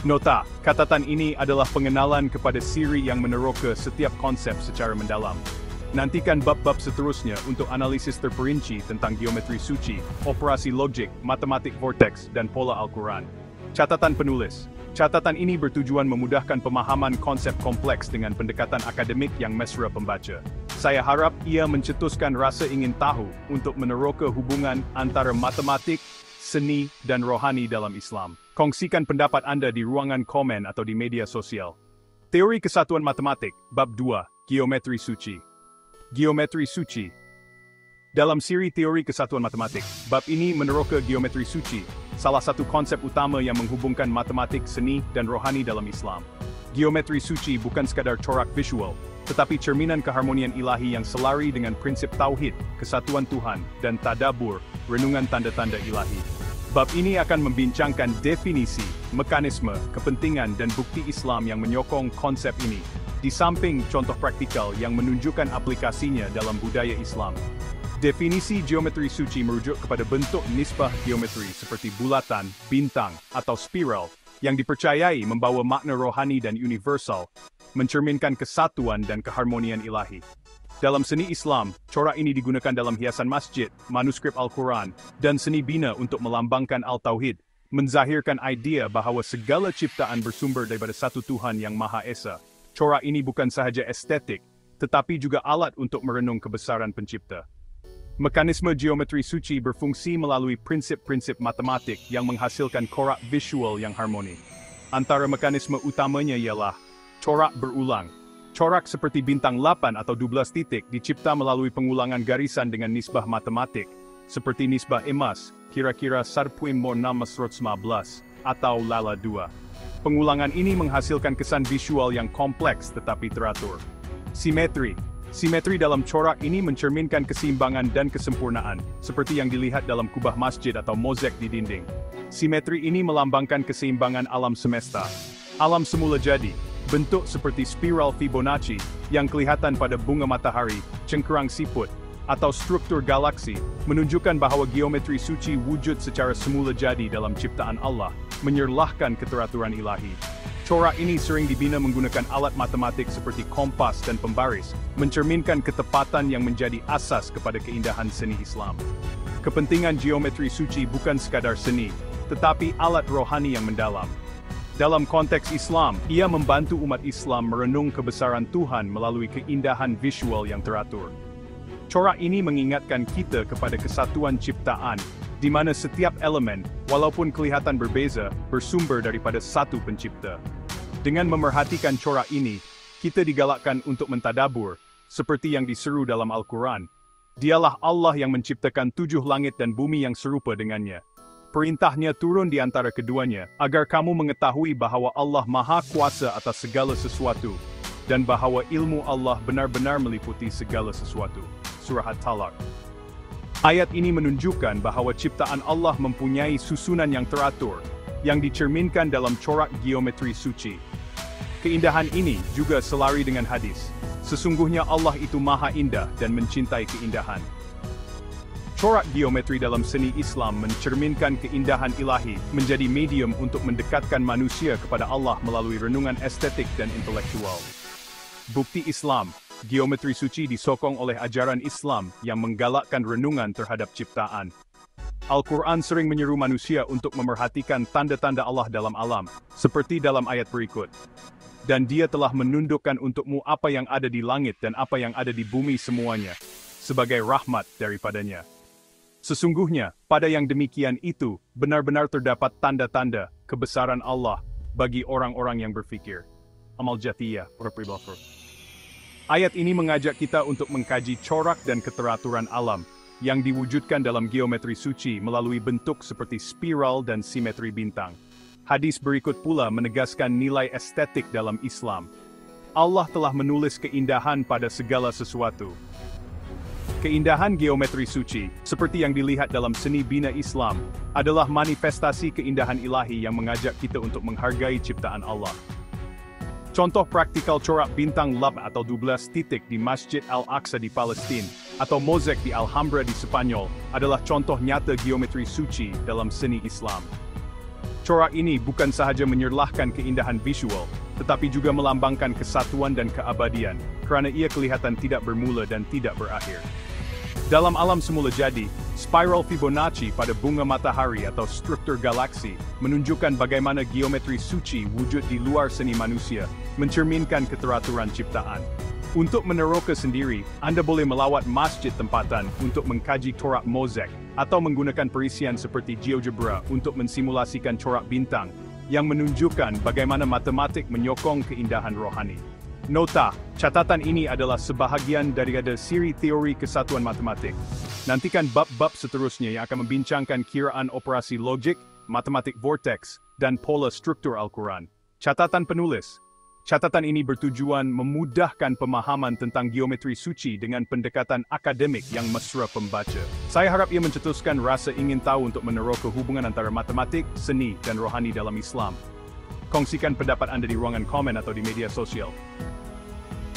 Speaker 1: Nota, catatan ini adalah pengenalan kepada siri yang meneroka setiap konsep secara mendalam. Nantikan bab-bab seterusnya untuk analisis terperinci tentang geometri suci, operasi logik, matematik vortex, dan pola Al-Quran. Catatan penulis. Catatan ini bertujuan memudahkan pemahaman konsep kompleks dengan pendekatan akademik yang mesra pembaca. Saya harap ia mencetuskan rasa ingin tahu untuk meneroka hubungan antara matematik, seni, dan rohani dalam Islam. Kongsikan pendapat Anda di ruangan komen atau di media sosial. Teori Kesatuan Matematik, Bab 2, Geometri Suci. Geometri Suci. Dalam siri Teori Kesatuan Matematik, bab ini meneroka geometri suci, salah satu konsep utama yang menghubungkan matematik, seni, dan rohani dalam Islam. Geometri suci bukan sekadar corak visual, tetapi cerminan keharmonian ilahi yang selari dengan prinsip tauhid, kesatuan Tuhan, dan tadabur, renungan tanda-tanda ilahi. Bab ini akan membincangkan definisi, mekanisme, kepentingan dan bukti Islam yang menyokong konsep ini, di samping contoh praktikal yang menunjukkan aplikasinya dalam budaya Islam. Definisi geometri suci merujuk kepada bentuk nisbah geometri seperti bulatan, bintang, atau spiral, yang dipercayai membawa makna rohani dan universal, mencerminkan kesatuan dan keharmonian ilahi. Dalam seni Islam, corak ini digunakan dalam hiasan masjid, manuskrip Al-Quran, dan seni bina untuk melambangkan Al-Tauhid, menzahirkan idea bahawa segala ciptaan bersumber daripada satu Tuhan yang Maha Esa. Corak ini bukan sahaja estetik, tetapi juga alat untuk merenung kebesaran pencipta. Mekanisme geometri suci berfungsi melalui prinsip-prinsip matematik yang menghasilkan corak visual yang harmoni. Antara mekanisme utamanya ialah corak berulang. Corak seperti bintang 8 atau 12 titik dicipta melalui pengulangan garisan dengan nisbah matematik, seperti nisbah emas, kira-kira 1.615, atau lala 2. Pengulangan ini menghasilkan kesan visual yang kompleks tetapi teratur. Simetri. Simetri dalam corak ini mencerminkan keseimbangan dan kesempurnaan, seperti yang dilihat dalam kubah masjid atau mozaik di dinding. Simetri ini melambangkan keseimbangan alam semesta. Alam semula jadi, bentuk seperti spiral Fibonacci yang kelihatan pada bunga matahari, cengkerang siput, atau struktur galaksi, menunjukkan bahawa geometri suci wujud secara semula jadi dalam ciptaan Allah, menyerlahkan keteraturan ilahi. Corak ini sering dibina menggunakan alat matematik seperti kompas dan pembaris, mencerminkan ketepatan yang menjadi asas kepada keindahan seni Islam. Kepentingan geometri suci bukan sekadar seni, tetapi alat rohani yang mendalam. Dalam konteks Islam, ia membantu umat Islam merenung kebesaran Tuhan melalui keindahan visual yang teratur. Corak ini mengingatkan kita kepada kesatuan ciptaan, di mana setiap elemen, walaupun kelihatan berbeza, bersumber daripada satu pencipta. Dengan memerhatikan corak ini, kita digalakkan untuk mentadabur, seperti yang diseru dalam Al-Quran. Dialah Allah yang menciptakan 7 langit dan bumi yang serupa dengannya. Perintahnya turun di antara keduanya, agar kamu mengetahui bahawa Allah Maha Kuasa atas segala sesuatu, dan bahawa ilmu Allah benar-benar meliputi segala sesuatu. Surah At-Talaq. Ayat ini menunjukkan bahawa ciptaan Allah mempunyai susunan yang teratur, yang dicerminkan dalam corak geometri suci. Keindahan ini juga selari dengan hadis. Sesungguhnya Allah itu Maha Indah dan mencintai keindahan. Corak geometri dalam seni Islam mencerminkan keindahan ilahi, menjadi medium untuk mendekatkan manusia kepada Allah melalui renungan estetik dan intelektual. Bukti Islam, geometri suci disokong oleh ajaran Islam yang menggalakkan renungan terhadap ciptaan. Al-Quran sering menyeru manusia untuk memerhatikan tanda-tanda Allah dalam alam, seperti dalam ayat berikut. Dan Dia telah menundukkan untukmu apa yang ada di langit dan apa yang ada di bumi semuanya, sebagai rahmat daripadanya. Sesungguhnya, pada yang demikian itu, benar-benar terdapat tanda-tanda kebesaran Allah bagi orang-orang yang berfikir. Amal Jathiyah, Ayat ini mengajak kita untuk mengkaji corak dan keteraturan alam, yang diwujudkan dalam geometri suci melalui bentuk seperti spiral dan simetri bintang. Hadis berikut pula menegaskan nilai estetik dalam Islam. Allah telah menulis keindahan pada segala sesuatu. Keindahan geometri suci, seperti yang dilihat dalam seni bina Islam, adalah manifestasi keindahan ilahi yang mengajak kita untuk menghargai ciptaan Allah. Contoh praktikal corak bintang lab atau 12 titik di Masjid Al-Aqsa di Palestina, atau mozaik di Alhambra di Spanyol, adalah contoh nyata geometri suci dalam seni Islam. Corak ini bukan sahaja menyerlahkan keindahan visual, tetapi juga melambangkan kesatuan dan keabadian, kerana ia kelihatan tidak bermula dan tidak berakhir. Dalam alam semula jadi, spiral Fibonacci pada bunga matahari atau struktur galaksi menunjukkan bagaimana geometri suci wujud di luar seni manusia, mencerminkan keteraturan ciptaan. Untuk meneroka sendiri, Anda boleh melawat masjid tempatan untuk mengkaji corak mozaik, atau menggunakan perisian seperti GeoGebra untuk mensimulasikan corak bintang, yang menunjukkan bagaimana matematik menyokong keindahan rohani. Nota, catatan ini adalah sebahagian daripada siri teori kesatuan matematik. Nantikan bab-bab seterusnya yang akan membincangkan kiraan operasi logik, matematik vortex, dan pola struktur Al-Quran. Catatan penulis. Catatan ini bertujuan memudahkan pemahaman tentang geometri suci dengan pendekatan akademik yang mesra pembaca. Saya harap ia mencetuskan rasa ingin tahu untuk meneroka hubungan antara matematik, seni, dan rohani dalam Islam. Kongsikan pendapat Anda di ruangan komen atau di media sosial.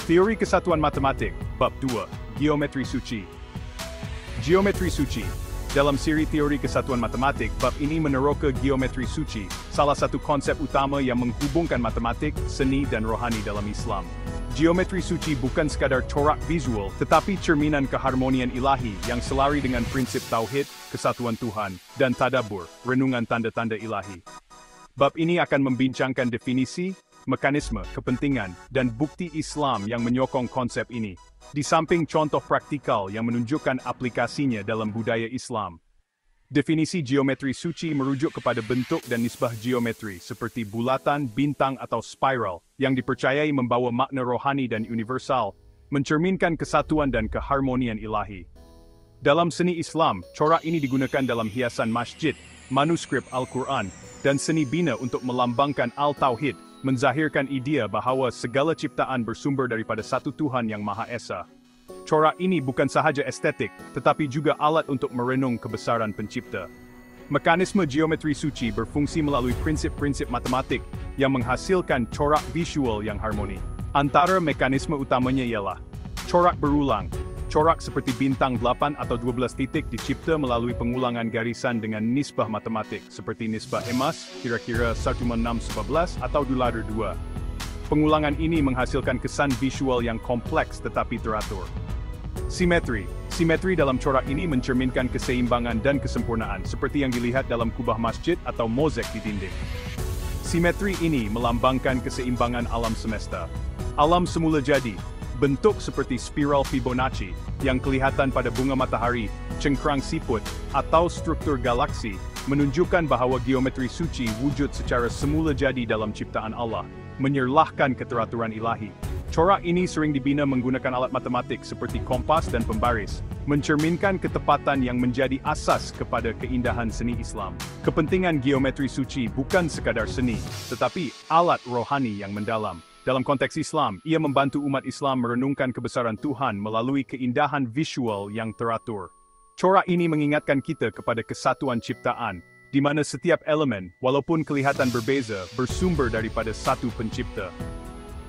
Speaker 1: Teori kesatuan matematik, bab 2, geometri suci. Geometri suci. Dalam siri teori kesatuan matematik, bab ini meneroka geometri suci, salah satu konsep utama yang menghubungkan matematik, seni, dan rohani dalam Islam. Geometri suci bukan sekadar corak visual, tetapi cerminan keharmonian ilahi yang selari dengan prinsip tauhid, kesatuan Tuhan, dan tadabbur, renungan tanda-tanda ilahi. Bab ini akan membincangkan definisi, mekanisme, kepentingan, dan bukti Islam yang menyokong konsep ini, di samping contoh praktikal yang menunjukkan aplikasinya dalam budaya Islam. Definisi geometri suci merujuk kepada bentuk dan nisbah geometri seperti bulatan, bintang, atau spiral, yang dipercayai membawa makna rohani dan universal, mencerminkan kesatuan dan keharmonian ilahi. Dalam seni Islam, corak ini digunakan dalam hiasan masjid, manuskrip Al-Quran, dan seni bina untuk melambangkan Al-Tauhid, menzahirkan idea bahawa segala ciptaan bersumber daripada satu Tuhan yang Maha Esa. Corak ini bukan sahaja estetik, tetapi juga alat untuk merenung kebesaran pencipta. Mekanisme geometri suci berfungsi melalui prinsip-prinsip matematik yang menghasilkan corak visual yang harmoni. Antara mekanisme utamanya ialah corak berulang. Corak seperti bintang 8 atau 12 titik dicipta melalui pengulangan garisan dengan nisbah matematik, seperti nisbah emas, kira-kira 1/611 atau 2/2. Pengulangan ini menghasilkan kesan visual yang kompleks tetapi teratur. Simetri. Simetri dalam corak ini mencerminkan keseimbangan dan kesempurnaan, seperti yang dilihat dalam kubah masjid atau mozaik di dinding. Simetri ini melambangkan keseimbangan alam semesta. Alam semula jadi, bentuk seperti spiral Fibonacci, yang kelihatan pada bunga matahari, cengkrang siput, atau struktur galaksi, menunjukkan bahawa geometri suci wujud secara semula jadi dalam ciptaan Allah, menyerlahkan keteraturan ilahi. Corak ini sering dibina menggunakan alat matematik seperti kompas dan pembaris, mencerminkan ketepatan yang menjadi asas kepada keindahan seni Islam. Kepentingan geometri suci bukan sekadar seni, tetapi alat rohani yang mendalam. Dalam konteks Islam, ia membantu umat Islam merenungkan kebesaran Tuhan melalui keindahan visual yang teratur. Corak ini mengingatkan kita kepada kesatuan ciptaan, di mana setiap elemen, walaupun kelihatan berbeza, bersumber daripada satu pencipta.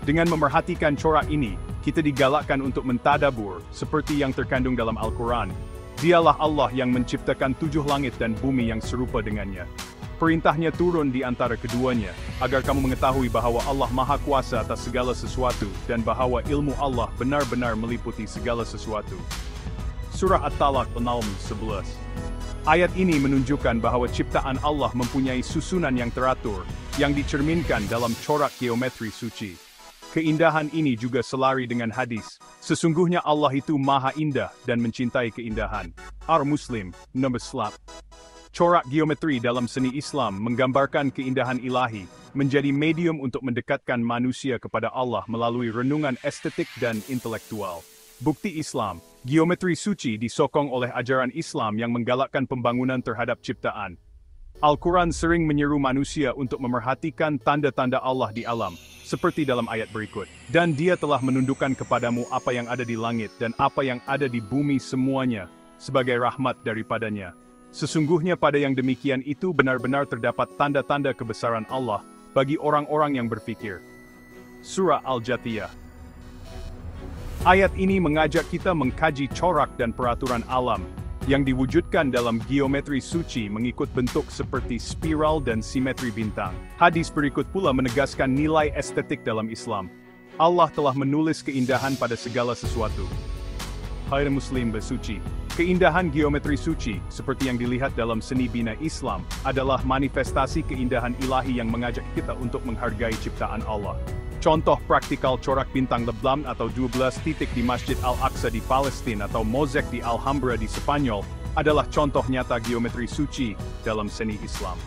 Speaker 1: Dengan memerhatikan corak ini, kita digalakkan untuk mentadabur, seperti yang terkandung dalam Al-Quran. Dialah Allah yang menciptakan 7 langit dan bumi yang serupa dengannya. Perintahnya turun di antara keduanya, agar kamu mengetahui bahawa Allah Maha Kuasa atas segala sesuatu, dan bahawa ilmu Allah benar-benar meliputi segala sesuatu. Surah At-Talaq 11. Ayat ini menunjukkan bahwa ciptaan Allah mempunyai susunan yang teratur, yang dicerminkan dalam corak geometri suci. Keindahan ini juga selari dengan hadis. Sesungguhnya Allah itu maha indah dan mencintai keindahan. Muslim, nomor slap. Corak geometri dalam seni Islam menggambarkan keindahan ilahi, menjadi medium untuk mendekatkan manusia kepada Allah melalui renungan estetik dan intelektual. Bukti Islam, geometri suci disokong oleh ajaran Islam yang menggalakkan pembangunan terhadap ciptaan. Al-Quran sering menyeru manusia untuk memerhatikan tanda-tanda Allah di alam, seperti dalam ayat berikut. Dan Dia telah menundukkan kepadamu apa yang ada di langit dan apa yang ada di bumi semuanya, sebagai rahmat daripadanya. Sesungguhnya pada yang demikian itu benar-benar terdapat tanda-tanda kebesaran Allah bagi orang-orang yang berfikir. Surah Al-Jathiyah. Ayat ini mengajak kita mengkaji corak dan peraturan alam, yang diwujudkan dalam geometri suci mengikut bentuk seperti spiral dan simetri bintang. Hadis berikut pula menegaskan nilai estetik dalam Islam. Allah telah menulis keindahan pada segala sesuatu. Hai Muslim bersuci. Keindahan geometri suci, seperti yang dilihat dalam seni bina Islam, adalah manifestasi keindahan ilahi yang mengajak kita untuk menghargai ciptaan Allah. Contoh praktikal corak bintang leblam atau 12 titik di Masjid Al-Aqsa di Palestina atau mozaik di Alhambra di Spanyol adalah contoh nyata geometri suci dalam seni Islam.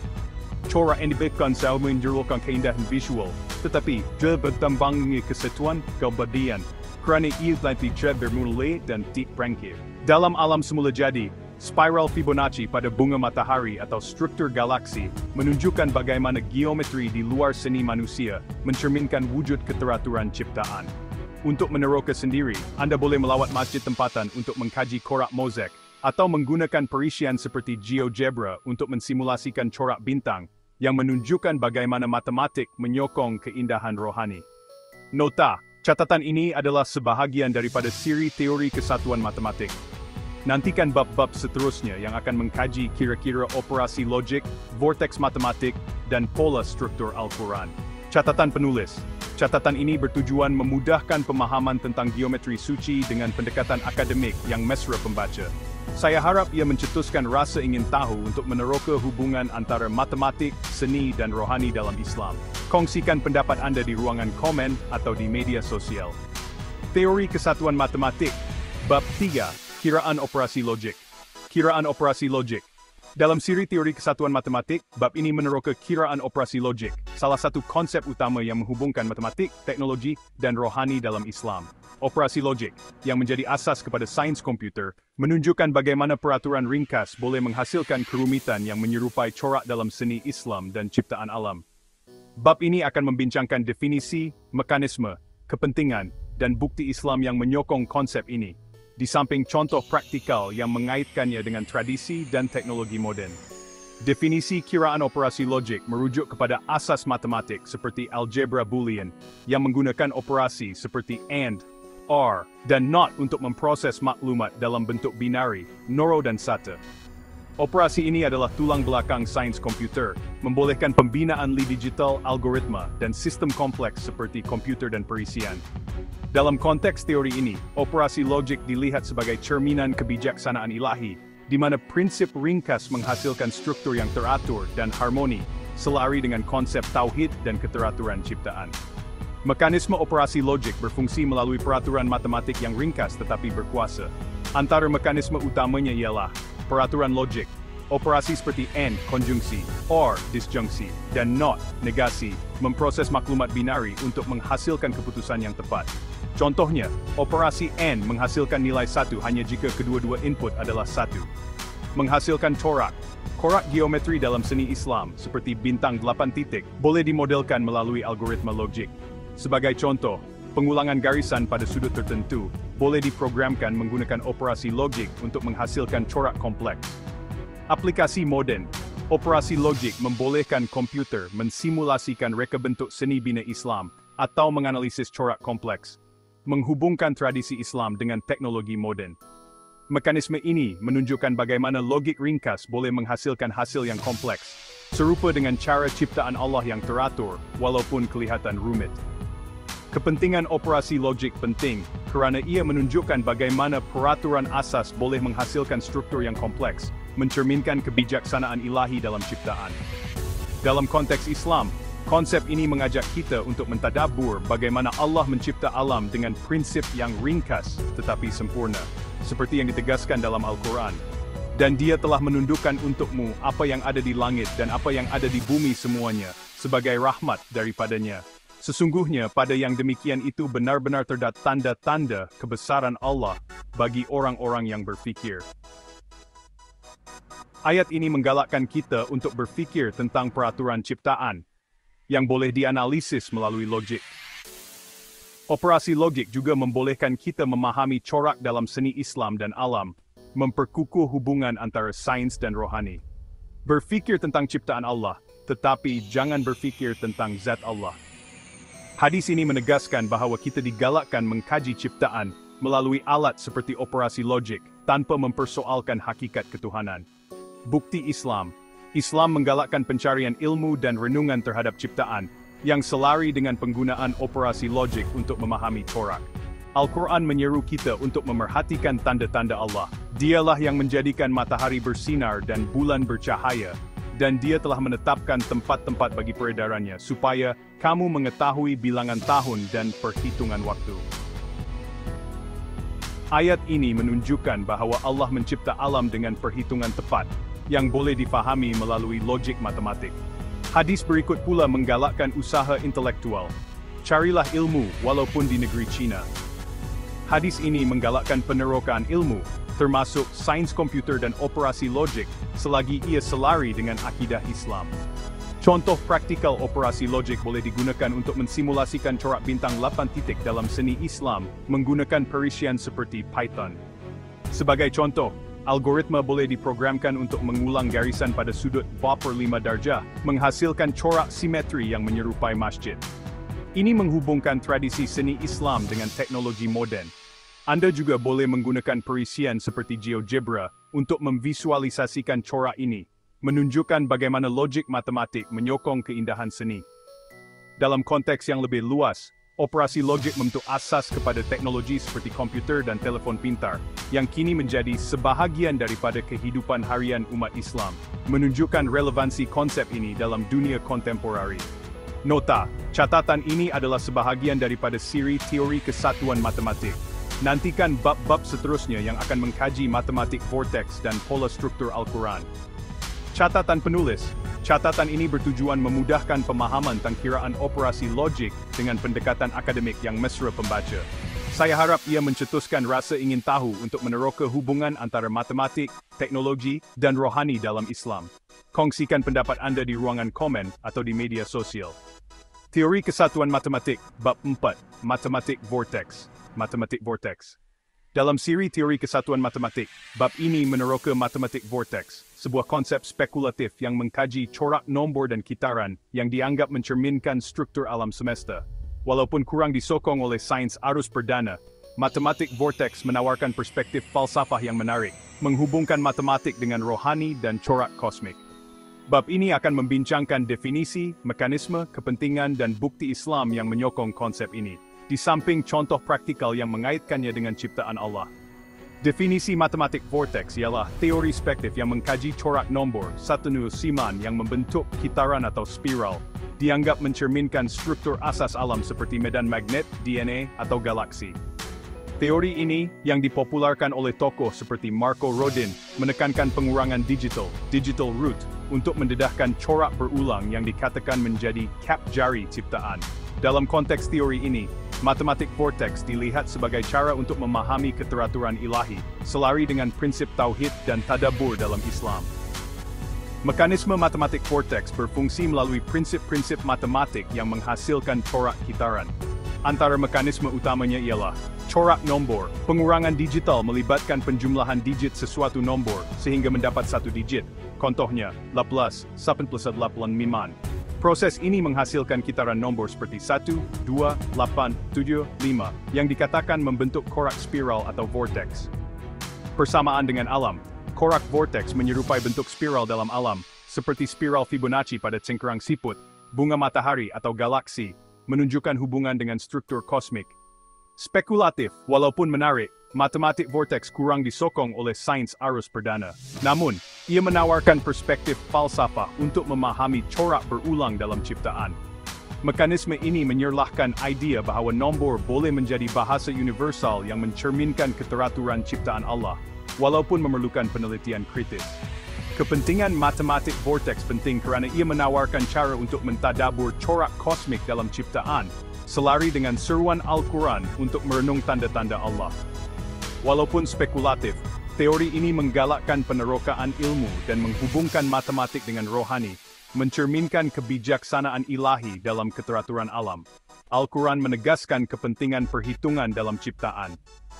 Speaker 1: Corak yang dibuatkan selalu menunjukkan keindahan visual, tetapi juga bertambangnya kesatuan keabadian, kerana ia telah dicat bermula dan diperancang. Dalam alam semula jadi, spiral Fibonacci pada bunga matahari atau struktur galaksi menunjukkan bagaimana geometri di luar seni manusia mencerminkan wujud keteraturan ciptaan. Untuk meneroka sendiri, Anda boleh melawat masjid tempatan untuk mengkaji corak mozaik, atau menggunakan perisian seperti GeoGebra untuk mensimulasikan corak bintang, yang menunjukkan bagaimana matematik menyokong keindahan rohani. Nota, catatan ini adalah sebahagian daripada siri teori kesatuan matematik. Nantikan bab-bab seterusnya yang akan mengkaji kira-kira operasi logik, vortex matematik, dan pola struktur Al-Quran. Catatan penulis. Catatan ini bertujuan memudahkan pemahaman tentang geometri suci dengan pendekatan akademik yang mesra pembaca. Saya harap ia mencetuskan rasa ingin tahu untuk meneroka hubungan antara matematik, seni, dan rohani dalam Islam. Kongsikan pendapat Anda di ruangan komen atau di media sosial. Teori kesatuan matematik. Bab 3. Kiraan operasi logik. Kiraan operasi logik. Dalam siri teori kesatuan matematik, bab ini meneroka kiraan operasi logik, salah satu konsep utama yang menghubungkan matematik, teknologi, dan rohani dalam Islam. Operasi logik, yang menjadi asas kepada sains komputer, menunjukkan bagaimana peraturan ringkas boleh menghasilkan kerumitan yang menyerupai corak dalam seni Islam dan ciptaan alam. Bab ini akan membincangkan definisi, mekanisme, kepentingan, dan bukti Islam yang menyokong konsep ini, di samping contoh praktikal yang mengaitkannya dengan tradisi dan teknologi moden. Definisi kiraan operasi logik merujuk kepada asas matematik seperti algebra Boolean yang menggunakan operasi seperti AND, OR, dan NOT untuk memproses maklumat dalam bentuk binari, noro dan sata. Operasi ini adalah tulang belakang sains komputer, membolehkan pembinaan digital, algoritma, dan sistem kompleks seperti komputer dan perisian. Dalam konteks teori ini, operasi logik dilihat sebagai cerminan kebijaksanaan ilahi, di mana prinsip ringkas menghasilkan struktur yang teratur dan harmoni, selari dengan konsep tauhid dan keteraturan ciptaan. Mekanisme operasi logik berfungsi melalui peraturan matematik yang ringkas tetapi berkuasa. Antara mekanisme utamanya ialah peraturan logik, operasi seperti AND, konjungsi, OR, disjungsi, dan NOT, negasi, memproses maklumat binari untuk menghasilkan keputusan yang tepat. Contohnya, operasi AND menghasilkan nilai 1 hanya jika kedua-dua input adalah 1. Menghasilkan corak. Corak geometri dalam seni Islam, seperti bintang 8 titik, boleh dimodelkan melalui algoritma logik. Sebagai contoh, pengulangan garisan pada sudut tertentu boleh diprogramkan menggunakan operasi logik untuk menghasilkan corak kompleks. Aplikasi moden. Operasi logik membolehkan komputer mensimulasikan reka bentuk seni bina Islam atau menganalisis corak kompleks, menghubungkan tradisi Islam dengan teknologi moden. Mekanisme ini menunjukkan bagaimana logik ringkas boleh menghasilkan hasil yang kompleks, serupa dengan cara ciptaan Allah yang teratur, walaupun kelihatan rumit. Kepentingan operasi logik penting, kerana ia menunjukkan bagaimana peraturan asas boleh menghasilkan struktur yang kompleks, mencerminkan kebijaksanaan ilahi dalam ciptaan. Dalam konteks Islam, konsep ini mengajak kita untuk mentadabbur bagaimana Allah mencipta alam dengan prinsip yang ringkas tetapi sempurna, seperti yang ditegaskan dalam Al-Quran. Dan Dia telah menundukkan untukmu apa yang ada di langit dan apa yang ada di bumi semuanya, sebagai rahmat daripadanya. Sesungguhnya pada yang demikian itu benar-benar terdapat tanda-tanda kebesaran Allah bagi orang-orang yang berfikir. Ayat ini menggalakkan kita untuk berfikir tentang peraturan ciptaan yang boleh dianalisis melalui logik. Operasi logik juga membolehkan kita memahami corak dalam seni Islam dan alam, memperkukuh hubungan antara sains dan rohani. Berfikir tentang ciptaan Allah, tetapi jangan berfikir tentang zat Allah. Hadis ini menegaskan bahawa kita digalakkan mengkaji ciptaan melalui alat seperti operasi logik tanpa mempersoalkan hakikat ketuhanan. Bukti Islam. Islam menggalakkan pencarian ilmu dan renungan terhadap ciptaan yang selari dengan penggunaan operasi logik untuk memahami corak. Al-Quran menyeru kita untuk memerhatikan tanda-tanda Allah. Dialah yang menjadikan matahari bersinar dan bulan bercahaya, dan Dia telah menetapkan tempat-tempat bagi peredarannya, supaya kamu mengetahui bilangan tahun dan perhitungan waktu. Ayat ini menunjukkan bahawa Allah mencipta alam dengan perhitungan tepat, yang boleh difahami melalui logik matematik. Hadis berikut pula menggalakkan usaha intelektual. Carilah ilmu walaupun di negeri China. Hadis ini menggalakkan penerokaan ilmu, termasuk sains komputer dan operasi logik, selagi ia selari dengan akidah Islam. Contoh praktikal operasi logik boleh digunakan untuk mensimulasikan corak bintang 8 titik dalam seni Islam menggunakan perisian seperti Python. Sebagai contoh, algoritma boleh diprogramkan untuk mengulang garisan pada sudut 45 darjah, menghasilkan corak simetri yang menyerupai masjid. Ini menghubungkan tradisi seni Islam dengan teknologi moden. Anda juga boleh menggunakan perisian seperti GeoGebra untuk memvisualisasikan corak ini, menunjukkan bagaimana logik matematik menyokong keindahan seni. Dalam konteks yang lebih luas, operasi logik membentuk asas kepada teknologi seperti komputer dan telefon pintar, yang kini menjadi sebahagian daripada kehidupan harian umat Islam, menunjukkan relevansi konsep ini dalam dunia kontemporari. Nota, catatan ini adalah sebahagian daripada siri teori kesatuan matematik. Nantikan bab-bab seterusnya yang akan mengkaji matematik vortex dan pola struktur Al-Quran. Catatan penulis, catatan ini bertujuan memudahkan pemahaman tentang kiraan operasi logik dengan pendekatan akademik yang mesra pembaca. Saya harap ia mencetuskan rasa ingin tahu untuk meneroka hubungan antara matematik, teknologi, dan rohani dalam Islam. Kongsikan pendapat Anda di ruangan komen atau di media sosial. Teori Kesatuan Matematik, Bab 4, Matematik Vortex. Matematik Vortex. Dalam siri Teori Kesatuan Matematik, bab ini meneroka matematik vortex, sebuah konsep spekulatif yang mengkaji corak nombor dan kitaran yang dianggap mencerminkan struktur alam semesta. Walaupun kurang disokong oleh sains arus perdana, matematik vortex menawarkan perspektif falsafah yang menarik, menghubungkan matematik dengan rohani dan corak kosmik. Bab ini akan membincangkan definisi, mekanisme, kepentingan, dan bukti Islam yang menyokong konsep ini, di samping contoh praktikal yang mengaitkannya dengan ciptaan Allah. Definisi matematik vortex ialah teori spektif yang mengkaji corak nombor satu siman yang membentuk kitaran atau spiral, dianggap mencerminkan struktur asas alam seperti medan magnet, DNA, atau galaksi. Teori ini, yang dipopularkan oleh tokoh seperti Marco Rodin, menekankan pengurangan digital root, untuk mendedahkan corak berulang yang dikatakan menjadi cap jari ciptaan. Dalam konteks teori ini, matematik vortex dilihat sebagai cara untuk memahami keteraturan ilahi, selari dengan prinsip tauhid dan tadabbur dalam Islam. Mekanisme matematik vortex berfungsi melalui prinsip-prinsip matematik yang menghasilkan corak kitaran. Antara mekanisme utamanya ialah corak nombor. Pengurangan digital melibatkan penjumlahan digit sesuatu nombor sehingga mendapat satu digit. Contohnya, 18, 98, 5. Proses ini menghasilkan kitaran nombor seperti 1, 2, 8, 7, 5, yang dikatakan membentuk korak spiral atau vortex. Persamaan dengan alam, korak vortex menyerupai bentuk spiral dalam alam, seperti spiral Fibonacci pada cengkerang siput, bunga matahari atau galaksi, menunjukkan hubungan dengan struktur kosmik. Spekulatif, walaupun menarik, matematik vortex kurang disokong oleh sains arus perdana. Namun, ia menawarkan perspektif falsafah untuk memahami corak berulang dalam ciptaan. Mekanisme ini menyerlahkan idea bahawa nombor boleh menjadi bahasa universal yang mencerminkan keteraturan ciptaan Allah, walaupun memerlukan penelitian kritis. Kepentingan matematik vortex penting kerana ia menawarkan cara untuk mentadabur corak kosmik dalam ciptaan, selari dengan seruan Al-Quran untuk merenung tanda-tanda Allah. Walaupun spekulatif, teori ini menggalakkan penerokaan ilmu dan menghubungkan matematik dengan rohani, mencerminkan kebijaksanaan ilahi dalam keteraturan alam. Al-Quran menegaskan kepentingan perhitungan dalam ciptaan.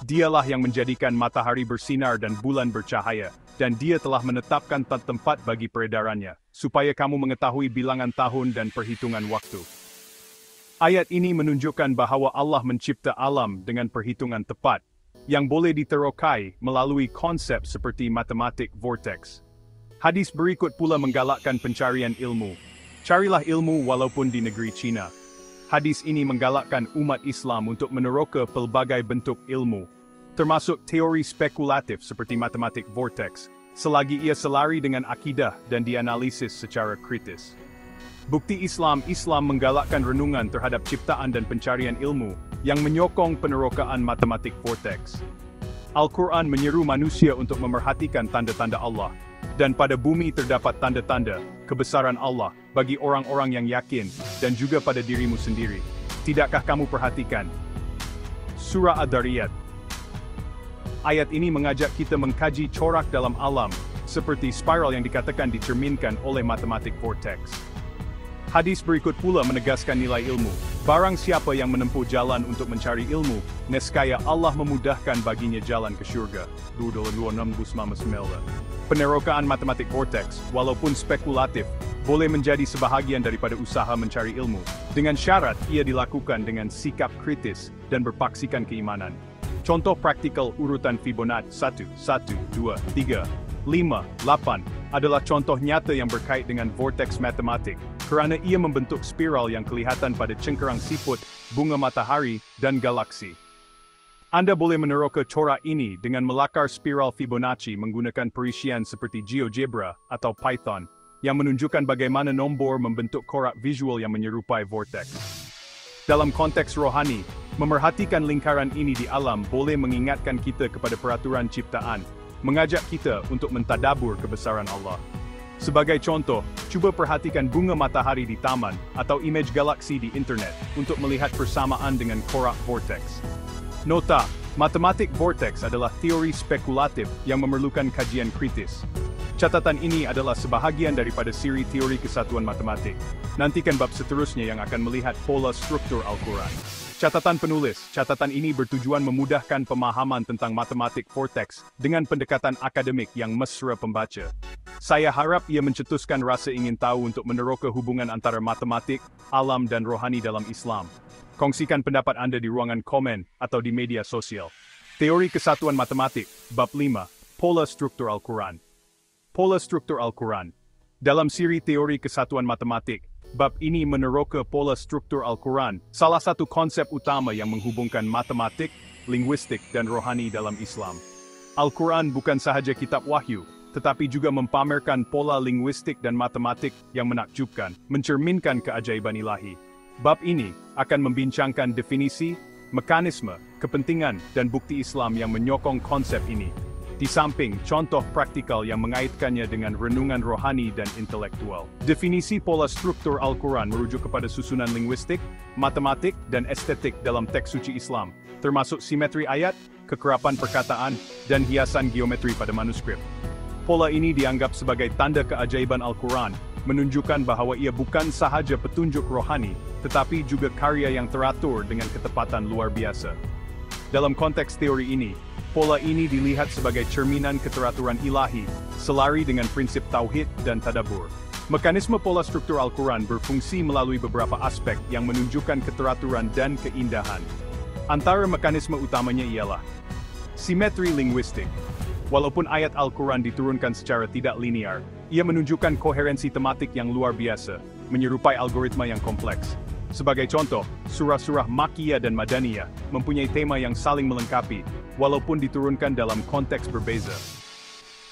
Speaker 1: Dialah yang menjadikan matahari bersinar dan bulan bercahaya, dan dia telah menetapkan tempat bagi peredarannya, supaya kamu mengetahui bilangan tahun dan perhitungan waktu. Ayat ini menunjukkan bahawa Allah mencipta alam dengan perhitungan tepat, yang boleh diterokai melalui konsep seperti matematik vortex. Hadis berikut pula menggalakkan pencarian ilmu. Carilah ilmu walaupun di negeri Cina. Hadis ini menggalakkan umat Islam untuk meneroka pelbagai bentuk ilmu, termasuk teori spekulatif seperti matematik vortex, selagi ia selari dengan akidah dan dianalisis secara kritis. Bukti Islam menggalakkan renungan terhadap ciptaan dan pencarian ilmu yang menyokong penerokaan matematik vortex. Al-Quran menyeru manusia untuk memerhatikan tanda-tanda Allah, dan pada bumi terdapat tanda-tanda kebesaran Allah bagi orang-orang yang yakin dan juga pada dirimu sendiri. Tidakkah kamu perhatikan? Surah Ad-Dariyat. Ayat ini mengajak kita mengkaji corak dalam alam, seperti spiral yang dikatakan dicerminkan oleh matematik vortex. Hadis berikut pula menegaskan nilai ilmu. Barang siapa yang menempuh jalan untuk mencari ilmu, nescaya Allah memudahkan baginya jalan ke syurga. 2:26-29. Penerokaan matematik vortex, walaupun spekulatif, boleh menjadi sebahagian daripada usaha mencari ilmu, dengan syarat ia dilakukan dengan sikap kritis dan berpaksikan keimanan. Contoh praktikal urutan Fibonacci 1, 1, 2, 3, 5, 8 adalah contoh nyata yang berkait dengan vortex matematik, kerana ia membentuk spiral yang kelihatan pada cengkerang siput, bunga matahari, dan galaksi. Anda boleh meneroka corak ini dengan melakar spiral Fibonacci menggunakan perisian seperti GeoGebra atau Python, yang menunjukkan bagaimana nombor membentuk korak visual yang menyerupai vortex. Dalam konteks rohani, memerhatikan lingkaran ini di alam boleh mengingatkan kita kepada peraturan ciptaan, mengajak kita untuk mentadabur kebesaran Allah. Sebagai contoh, cuba perhatikan bunga matahari di taman atau imej galaksi di internet untuk melihat persamaan dengan korak vortex. Nota, matematik vortex adalah teori spekulatif yang memerlukan kajian kritis. Catatan ini adalah sebahagian daripada siri teori kesatuan matematik. Nantikan bab seterusnya yang akan melihat pola struktur Al-Quran. Catatan penulis, catatan ini bertujuan memudahkan pemahaman tentang matematik vortex dengan pendekatan akademik yang mesra pembaca. Saya harap ia mencetuskan rasa ingin tahu untuk meneroka hubungan antara matematik, alam dan rohani dalam Islam. Kongsikan pendapat Anda di ruangan komen atau di media sosial. Teori kesatuan matematik, bab 5, pola struktur Al-Quran. Pola struktur Al-Quran. Dalam siri teori kesatuan matematik, bab ini meneroka pola struktur Al-Quran, salah satu konsep utama yang menghubungkan matematik, linguistik dan rohani dalam Islam. Al-Quran bukan sahaja kitab wahyu, tetapi juga mempamerkan pola linguistik dan matematik yang menakjubkan, mencerminkan keajaiban ilahi. Bab ini akan membincangkan definisi, mekanisme, kepentingan dan bukti Islam yang menyokong konsep ini, di samping contoh praktikal yang mengaitkannya dengan renungan rohani dan intelektual. Definisi pola struktur Al-Quran merujuk kepada susunan linguistik, matematik, dan estetik dalam teks suci Islam, termasuk simetri ayat, kekerapan perkataan, dan hiasan geometri pada manuskrip. Pola ini dianggap sebagai tanda keajaiban Al-Quran, menunjukkan bahawa ia bukan sahaja petunjuk rohani, tetapi juga karya yang teratur dengan ketepatan luar biasa. Dalam konteks teori ini, pola ini dilihat sebagai cerminan keteraturan ilahi, selari dengan prinsip tauhid dan tadabbur. Mekanisme pola struktur Al-Quran berfungsi melalui beberapa aspek yang menunjukkan keteraturan dan keindahan. Antara mekanisme utamanya ialah simetri linguistik. Walaupun ayat Al-Quran diturunkan secara tidak linear, ia menunjukkan koherensi tematik yang luar biasa, menyerupai algoritma yang kompleks. Sebagai contoh, surah-surah Makkiyah dan Madaniyah mempunyai tema yang saling melengkapi, walaupun diturunkan dalam konteks berbeza.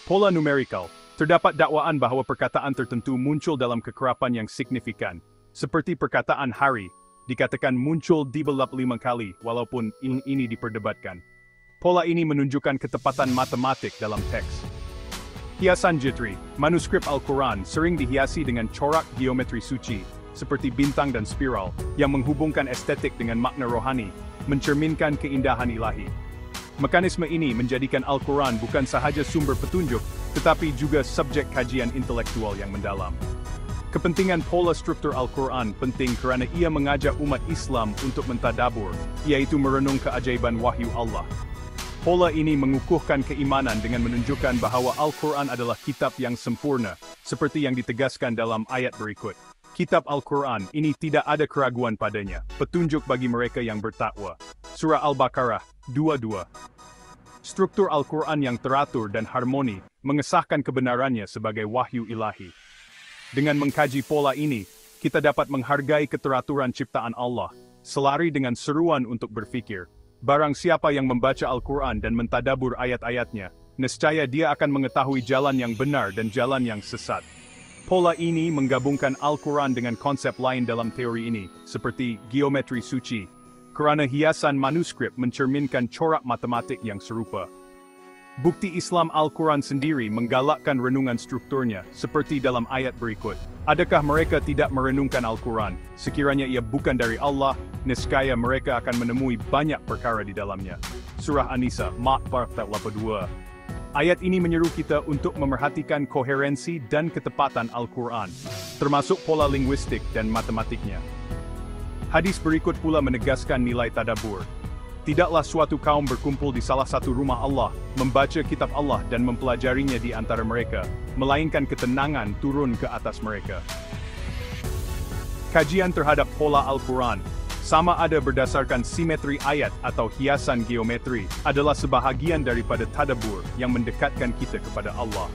Speaker 1: Pola numerikal. Terdapat dakwaan bahawa perkataan tertentu muncul dalam kekerapan yang signifikan, seperti perkataan hari, dikatakan muncul di belap 5 kali, walaupun ini diperdebatkan. Pola ini menunjukkan ketepatan matematik dalam teks. Hiasan jitri. Manuskrip Al-Quran sering dihiasi dengan corak geometri suci, seperti bintang dan spiral, yang menghubungkan estetik dengan makna rohani, mencerminkan keindahan ilahi. Mekanisme ini menjadikan Al-Quran bukan sahaja sumber petunjuk, tetapi juga subjek kajian intelektual yang mendalam. Kepentingan pola struktur Al-Quran penting kerana ia mengajak umat Islam untuk mentadabur, iaitu merenung keajaiban wahyu Allah. Pola ini mengukuhkan keimanan dengan menunjukkan bahawa Al-Quran adalah kitab yang sempurna, seperti yang ditegaskan dalam ayat berikut. Kitab Al-Quran ini tidak ada keraguan padanya, petunjuk bagi mereka yang bertakwa. Surah Al-Baqarah 22. Struktur Al-Quran yang teratur dan harmoni mengesahkan kebenarannya sebagai wahyu ilahi. Dengan mengkaji pola ini, kita dapat menghargai keteraturan ciptaan Allah, selari dengan seruan untuk berfikir. Barang siapa yang membaca Al-Quran dan mentadabur ayat-ayatnya, nescaya dia akan mengetahui jalan yang benar dan jalan yang sesat. Pola ini menggabungkan Al-Quran dengan konsep lain dalam teori ini, seperti geometri suci, kerana hiasan manuskrip mencerminkan corak matematik yang serupa. Bukti Islam Al-Quran sendiri menggalakkan renungan strukturnya, seperti dalam ayat berikut. Adakah mereka tidak merenungkan Al-Quran? Sekiranya ia bukan dari Allah, nescaya mereka akan menemui banyak perkara di dalamnya. Surah An-Nisa 42. Ayat ini menyeru kita untuk memerhatikan koherensi dan ketepatan Al-Quran, termasuk pola linguistik dan matematiknya. Hadis berikut pula menegaskan nilai tadabbur. Tidaklah suatu kaum berkumpul di salah satu rumah Allah, membaca kitab Allah dan mempelajarinya di antara mereka, melainkan ketenangan turun ke atas mereka. Kajian terhadap pola Al-Quran, sama ada berdasarkan simetri ayat atau hiasan geometri, adalah sebahagian daripada tadabbur yang mendekatkan kita kepada Allah.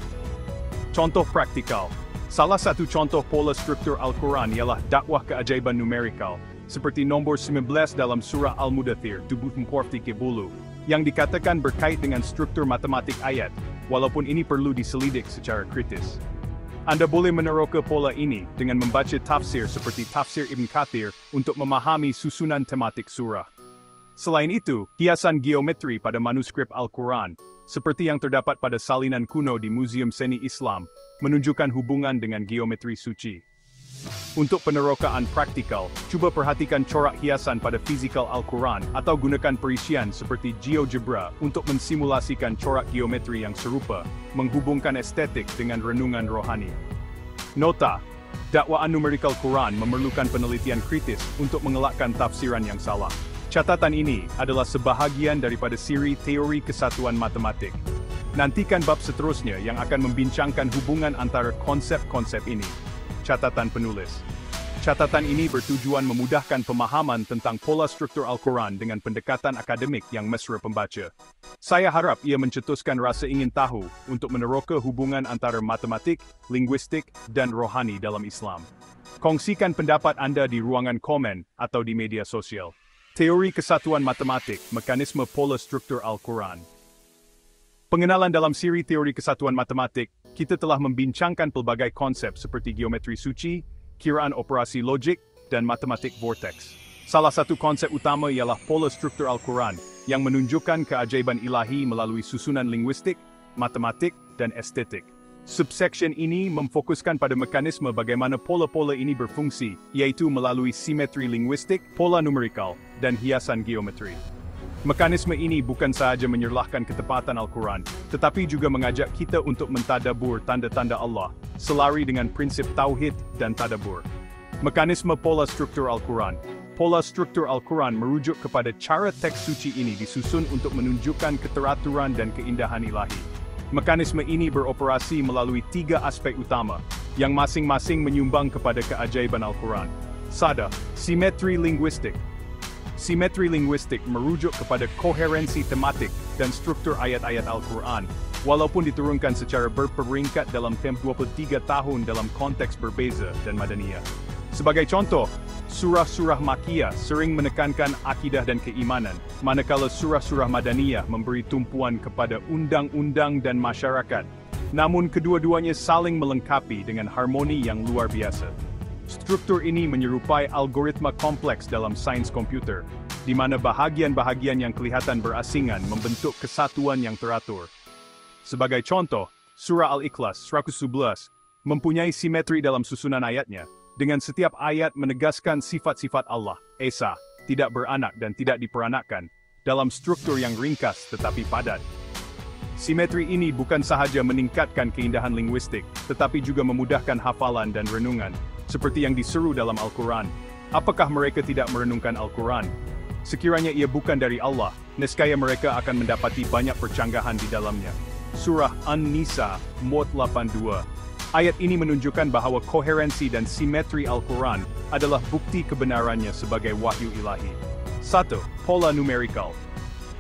Speaker 1: Contoh praktikal. Salah satu contoh pola struktur Al-Quran ialah dakwah keajaiban numerikal, seperti nombor 19 dalam surah Al-Mudathir 40, yang dikatakan berkait dengan struktur matematik ayat, walaupun ini perlu diselidik secara kritis. Anda boleh meneroka pola ini dengan membaca tafsir seperti tafsir Ibn Kathir untuk memahami susunan tematik surah. Selain itu, hiasan geometri pada manuskrip Al-Quran, seperti yang terdapat pada salinan kuno di Museum Seni Islam, menunjukkan hubungan dengan geometri suci. Untuk penerokaan praktikal, cuba perhatikan corak hiasan pada fizikal Al-Quran atau gunakan perisian seperti GeoGebra untuk mensimulasikan corak geometri yang serupa, menghubungkan estetik dengan renungan rohani. Nota: dakwaan numerikal Quran memerlukan penelitian kritis untuk mengelakkan tafsiran yang salah. Catatan ini adalah sebahagian daripada siri teori kesatuan matematik. Nantikan bab seterusnya yang akan membincangkan hubungan antara konsep-konsep ini. Catatan penulis. Catatan ini bertujuan memudahkan pemahaman tentang pola struktur Al-Quran dengan pendekatan akademik yang mesra pembaca. Saya harap ia mencetuskan rasa ingin tahu untuk meneroka hubungan antara matematik, linguistik, dan rohani dalam Islam. Kongsikan pendapat Anda di ruangan komen atau di media sosial. Teori kesatuan matematik, mekanisme pola struktur Al-Quran. Pengenalan dalam siri teori kesatuan matematik, kita telah membincangkan pelbagai konsep seperti geometri suci, kiraan operasi logik, dan matematik vortex. Salah satu konsep utama ialah pola struktur Al-Quran, yang menunjukkan keajaiban ilahi melalui susunan linguistik, matematik, dan estetik. Subsection ini memfokuskan pada mekanisme bagaimana pola-pola ini berfungsi, yaitu melalui simetri linguistik, pola numerikal, dan hiasan geometri. Mekanisme ini bukan sahaja menyerlahkan ketepatan Al-Quran, tetapi juga mengajak kita untuk mentadabur tanda-tanda Allah, selari dengan prinsip tauhid dan tadabur. Mekanisme pola struktur Al-Quran. Pola struktur Al-Quran merujuk kepada cara teks suci ini disusun untuk menunjukkan keteraturan dan keindahan ilahi. Mekanisme ini beroperasi melalui 3 aspek utama, yang masing-masing menyumbang kepada keajaiban Al-Quran. Simetri linguistik. Simetri linguistik merujuk kepada koherensi tematik dan struktur ayat-ayat Al-Quran, walaupun diturunkan secara berperingkat dalam tempoh 23 tahun dalam konteks berbeza dan madaniyah. Sebagai contoh, Surah-surah Makkiyah sering menekankan akidah dan keimanan, manakala surah-surah Madaniyah memberi tumpuan kepada undang-undang dan masyarakat. Namun kedua-duanya saling melengkapi dengan harmoni yang luar biasa. Struktur ini menyerupai algoritma kompleks dalam sains komputer, di mana bahagian-bahagian yang kelihatan berasingan membentuk kesatuan yang teratur. Sebagai contoh, surah Al-Ikhlas 111 mempunyai simetri dalam susunan ayatnya, dengan setiap ayat menegaskan sifat-sifat Allah, Esa, tidak beranak dan tidak diperanakkan, dalam struktur yang ringkas tetapi padat. Simetri ini bukan sahaja meningkatkan keindahan linguistik, tetapi juga memudahkan hafalan dan renungan, seperti yang diseru dalam Al-Quran. Apakah mereka tidak merenungkan Al-Quran? Sekiranya ia bukan dari Allah, nescaya mereka akan mendapati banyak percanggahan di dalamnya. Surah An-Nisa, Mod 82. Ayat ini menunjukkan bahwa koherensi dan simetri Al-Quran adalah bukti kebenarannya sebagai wahyu ilahi. 1. Pola numerikal.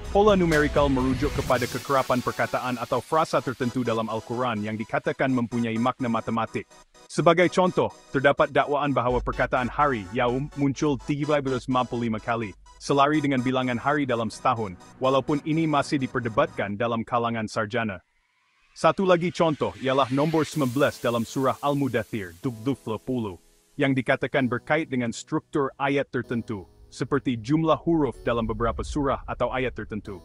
Speaker 1: Pola numerikal merujuk kepada kekerapan perkataan atau frasa tertentu dalam Al-Quran yang dikatakan mempunyai makna matematik. Sebagai contoh, terdapat dakwaan bahwa perkataan hari, yaum, muncul 355 kali, selari dengan bilangan hari dalam setahun, walaupun ini masih diperdebatkan dalam kalangan sarjana. Satu lagi contoh ialah nombor 19 dalam surah Al-Mudathir, 20, yang dikatakan berkait dengan struktur ayat tertentu, seperti jumlah huruf dalam beberapa surah atau ayat tertentu.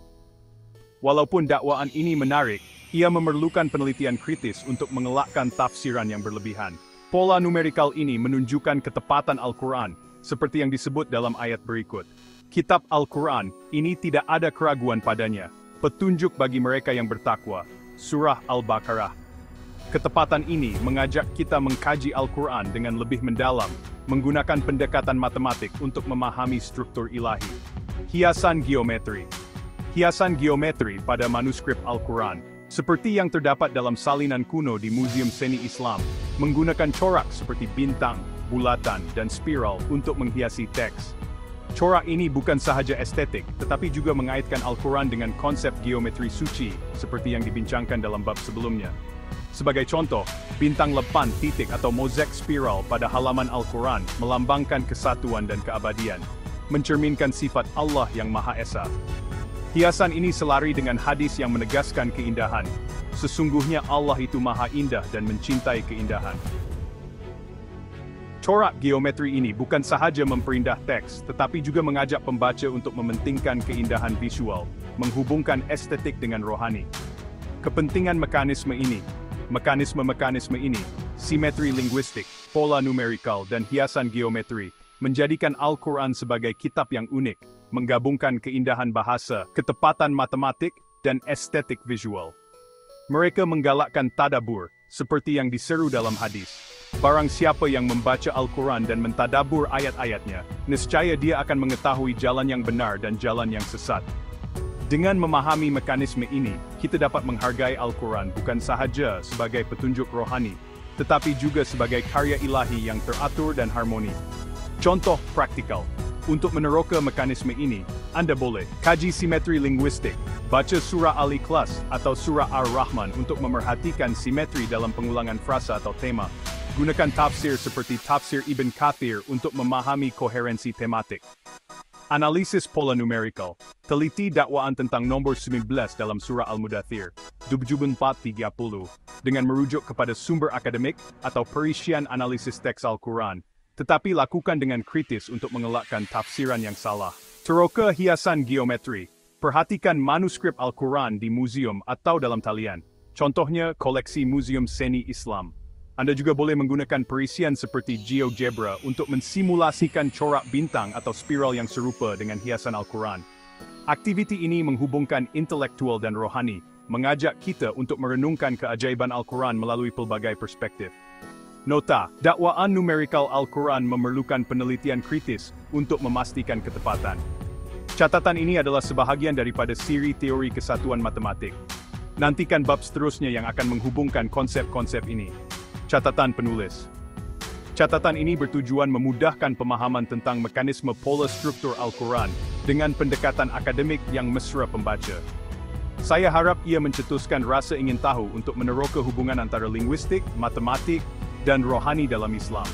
Speaker 1: Walaupun dakwaan ini menarik, ia memerlukan penelitian kritis untuk mengelakkan tafsiran yang berlebihan. Pola numerikal ini menunjukkan ketepatan Al-Quran, seperti yang disebut dalam ayat berikut. Kitab Al-Quran ini tidak ada keraguan padanya, petunjuk bagi mereka yang bertakwa. Surah Al-Baqarah. Ketepatan ini mengajak kita mengkaji Al-Quran dengan lebih mendalam, menggunakan pendekatan matematik untuk memahami struktur ilahi. Hiasan geometri. Hiasan geometri pada manuskrip Al-Quran, seperti yang terdapat dalam salinan kuno di Museum Seni Islam, menggunakan corak seperti bintang, bulatan, dan spiral untuk menghiasi teks. Corak ini bukan sahaja estetik, tetapi juga mengaitkan Al-Quran dengan konsep geometri suci, seperti yang dibincangkan dalam bab sebelumnya. Sebagai contoh, bintang lepan titik atau mozaik spiral pada halaman Al-Quran melambangkan kesatuan dan keabadian, mencerminkan sifat Allah yang Maha Esa. Hiasan ini selari dengan hadis yang menegaskan keindahan. Sesungguhnya Allah itu Maha Indah dan mencintai keindahan. Corak geometri ini bukan sahaja memperindah teks, tetapi juga mengajak pembaca untuk mementingkan keindahan visual, menghubungkan estetik dengan rohani. Kepentingan mekanisme ini, simetri linguistik, pola numerikal, dan hiasan geometri, menjadikan Al-Quran sebagai kitab yang unik, menggabungkan keindahan bahasa, ketepatan matematik, dan estetik visual. Mereka menggalakkan tadabur, seperti yang diseru dalam hadis. Barang siapa yang membaca Al-Quran dan mentadabur ayat-ayatnya, niscaya dia akan mengetahui jalan yang benar dan jalan yang sesat. Dengan memahami mekanisme ini, kita dapat menghargai Al-Quran bukan sahaja sebagai petunjuk rohani, tetapi juga sebagai karya ilahi yang teratur dan harmoni. Contoh praktikal. Untuk meneroka mekanisme ini, Anda boleh kaji simetri linguistik, baca surah Al-Ikhlas atau surah Ar-Rahman untuk memerhatikan simetri dalam pengulangan frasa atau tema. Gunakan tafsir seperti tafsir Ibn Kathir untuk memahami koherensi tematik. Analisis pola numerikal. Teliti dakwaan tentang nombor 19 dalam surah Al-Mudathir, 74:30, dengan merujuk kepada sumber akademik atau perisian analisis teks Al-Quran, tetapi lakukan dengan kritis untuk mengelakkan tafsiran yang salah. Teroka hiasan geometri. Perhatikan manuskrip Al-Quran di museum atau dalam talian. Contohnya, koleksi Museum Seni Islam. Anda juga boleh menggunakan perisian seperti GeoGebra untuk mensimulasikan corak bintang atau spiral yang serupa dengan hiasan Al-Quran. Aktiviti ini menghubungkan intelektual dan rohani, mengajak kita untuk merenungkan keajaiban Al-Quran melalui pelbagai perspektif. Nota, dakwaan numerikal Al-Quran memerlukan penelitian kritis untuk memastikan ketepatan. Catatan ini adalah sebahagian daripada siri teori kesatuan matematik. Nantikan bab seterusnya yang akan menghubungkan konsep-konsep ini. Catatan penulis. Catatan ini bertujuan memudahkan pemahaman tentang mekanisme pola struktur Al-Quran dengan pendekatan akademik yang mesra pembaca. Saya harap ia mencetuskan rasa ingin tahu untuk meneroka hubungan antara linguistik, matematik, dan rohani dalam Islam.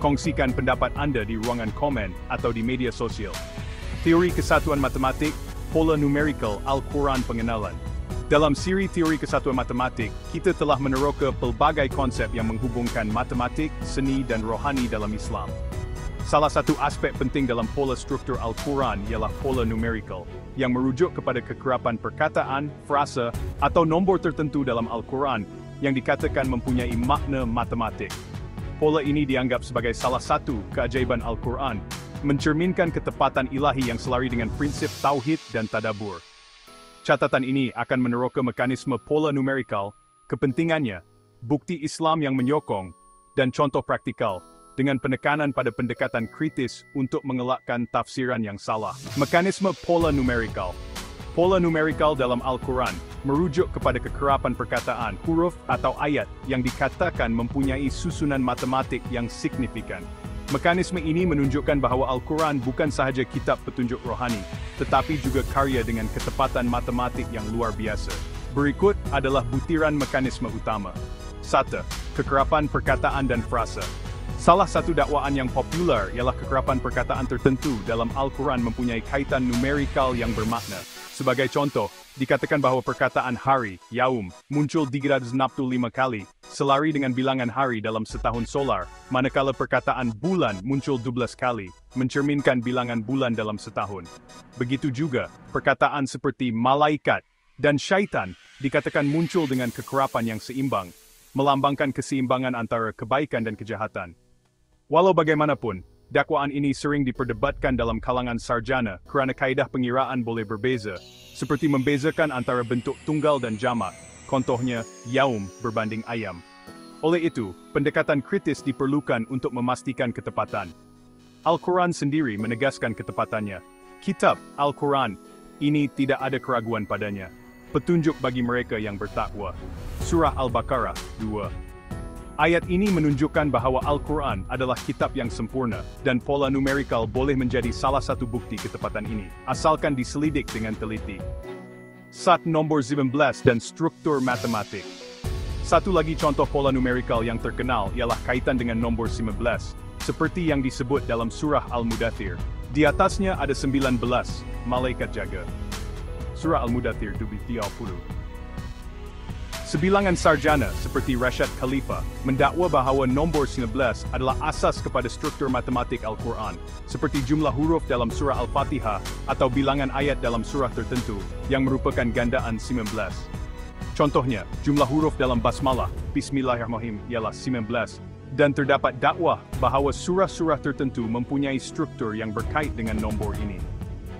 Speaker 1: Kongsikan pendapat Anda di ruangan komen atau di media sosial. Teori Kesatuan Matematik, Pola Numerikal Al-Quran Pengenalan. Dalam siri Teori Kesatuan Matematik, kita telah meneroka pelbagai konsep yang menghubungkan matematik, seni dan rohani dalam Islam. Salah satu aspek penting dalam pola struktur Al-Quran ialah pola numerikal, yang merujuk kepada kekerapan perkataan, frasa, atau nombor tertentu dalam Al-Quran yang dikatakan mempunyai makna matematik. Pola ini dianggap sebagai salah satu keajaiban Al-Quran, mencerminkan ketepatan ilahi yang selari dengan prinsip tauhid dan tadabbur. Catatan ini akan meneroka mekanisme pola numerikal, kepentingannya, bukti Islam yang menyokong, dan contoh praktikal, dengan penekanan pada pendekatan kritis untuk mengelakkan tafsiran yang salah. Mekanisme pola numerikal. Pola numerikal dalam Al-Quran merujuk kepada kekerapan perkataan, huruf atau ayat yang dikatakan mempunyai susunan matematik yang signifikan. Mekanisme ini menunjukkan bahawa Al-Quran bukan sahaja kitab petunjuk rohani, tetapi juga karya dengan ketepatan matematik yang luar biasa. Berikut adalah butiran mekanisme utama. 1. Kekerapan perkataan dan frasa. Salah satu dakwaan yang popular ialah kekerapan perkataan tertentu dalam Al-Quran mempunyai kaitan numerikal yang bermakna. Sebagai contoh, dikatakan bahawa perkataan hari, yaum, muncul 365 kali, selari dengan bilangan hari dalam setahun solar, manakala perkataan bulan muncul 12 kali, mencerminkan bilangan bulan dalam setahun. Begitu juga, perkataan seperti malaikat dan syaitan dikatakan muncul dengan kekerapan yang seimbang, melambangkan keseimbangan antara kebaikan dan kejahatan. Walau bagaimanapun, dakwaan ini sering diperdebatkan dalam kalangan sarjana kerana kaedah pengiraan boleh berbeza, seperti membezakan antara bentuk tunggal dan jamak, contohnya yaum berbanding ayam. Oleh itu, pendekatan kritis diperlukan untuk memastikan ketepatan. Al-Quran sendiri menegaskan ketepatannya. Kitab Al-Quran ini tidak ada keraguan padanya. Petunjuk bagi mereka yang bertakwa. Surah Al-Baqarah 2. Ayat ini menunjukkan bahawa Al-Quran adalah kitab yang sempurna, dan pola numerikal boleh menjadi salah satu bukti ketepatan ini, asalkan diselidik dengan teliti. Sat nombor 19 dan struktur matematik. Satu lagi contoh pola numerikal yang terkenal ialah kaitan dengan nombor 19, seperti yang disebut dalam surah Al-Mudathir. Di atasnya ada 19, malaikat jaga. Surah Al-Mudathir 30. Sebilangan sarjana seperti Rashad Khalifa mendakwa bahawa nombor 19 adalah asas kepada struktur matematik Al-Quran, seperti jumlah huruf dalam surah Al-Fatihah atau bilangan ayat dalam surah tertentu yang merupakan gandaan 19. Contohnya, jumlah huruf dalam Basmalah, Bismillahirrahmanirrahim, ialah 19, dan terdapat dakwah bahawa surah-surah tertentu mempunyai struktur yang berkait dengan nombor ini.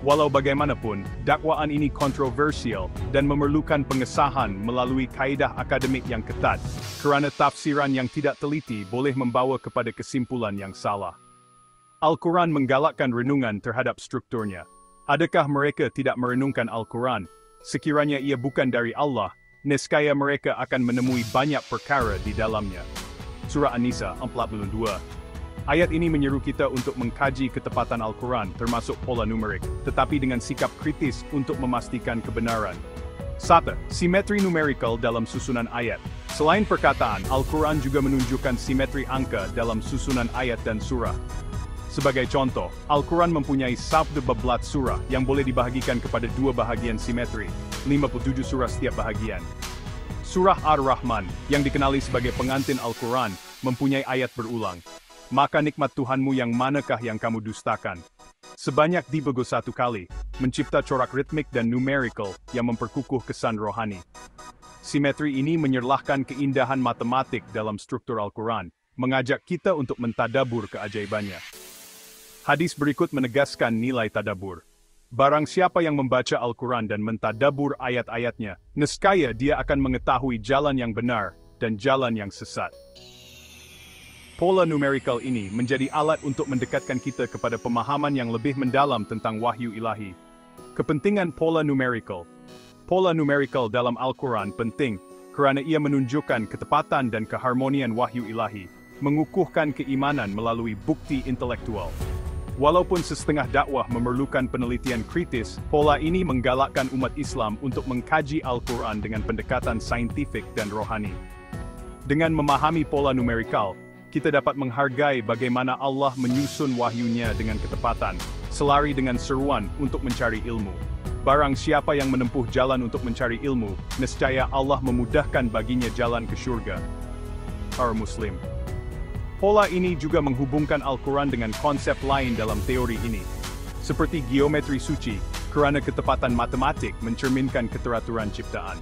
Speaker 1: Walau bagaimanapun, dakwaan ini kontroversial dan memerlukan pengesahan melalui kaedah akademik yang ketat, kerana tafsiran yang tidak teliti boleh membawa kepada kesimpulan yang salah. Al-Quran menggalakkan renungan terhadap strukturnya. Adakah mereka tidak merenungkan Al-Quran? Sekiranya ia bukan dari Allah, nescaya mereka akan menemui banyak perkara di dalamnya. Surah An-Nisa 42. Ayat ini menyeru kita untuk mengkaji ketepatan Al-Quran termasuk pola numerik, tetapi dengan sikap kritis untuk memastikan kebenaran. 1. Simetri numerikal dalam susunan ayat. Selain perkataan, Al-Quran juga menunjukkan simetri angka dalam susunan ayat dan surah. Sebagai contoh, Al-Quran mempunyai sabda bablat surah yang boleh dibahagikan kepada dua bahagian simetri, 57 surah setiap bahagian. Surah Ar-Rahman, yang dikenali sebagai pengantin Al-Quran, mempunyai ayat berulang. Maka nikmat Tuhanmu yang manakah yang kamu dustakan? Sebanyak dibego satu kali, mencipta corak ritmik dan numerikal yang memperkukuh kesan rohani. Simetri ini menyerlahkan keindahan matematik dalam struktur Al-Quran, mengajak kita untuk mentadabur keajaibannya. Hadis berikut menegaskan nilai tadabur. Barang siapa yang membaca Al-Quran dan mentadabur ayat-ayatnya, nescaya dia akan mengetahui jalan yang benar dan jalan yang sesat. Pola numerikal ini menjadi alat untuk mendekatkan kita kepada pemahaman yang lebih mendalam tentang wahyu ilahi. Kepentingan pola numerikal. Pola numerikal dalam Al-Quran penting kerana ia menunjukkan ketepatan dan keharmonian wahyu ilahi, mengukuhkan keimanan melalui bukti intelektual. Walaupun setengah dakwah memerlukan penelitian kritis, pola ini menggalakkan umat Islam untuk mengkaji Al-Quran dengan pendekatan saintifik dan rohani. Dengan memahami pola numerikal, kita dapat menghargai bagaimana Allah menyusun wahyunya dengan ketepatan, selari dengan seruan untuk mencari ilmu. Barang siapa yang menempuh jalan untuk mencari ilmu, nescaya Allah memudahkan baginya jalan ke syurga. Para Muslim. Pola ini juga menghubungkan Al-Quran dengan konsep lain dalam teori ini, seperti geometri suci, kerana ketepatan matematik mencerminkan keteraturan ciptaan.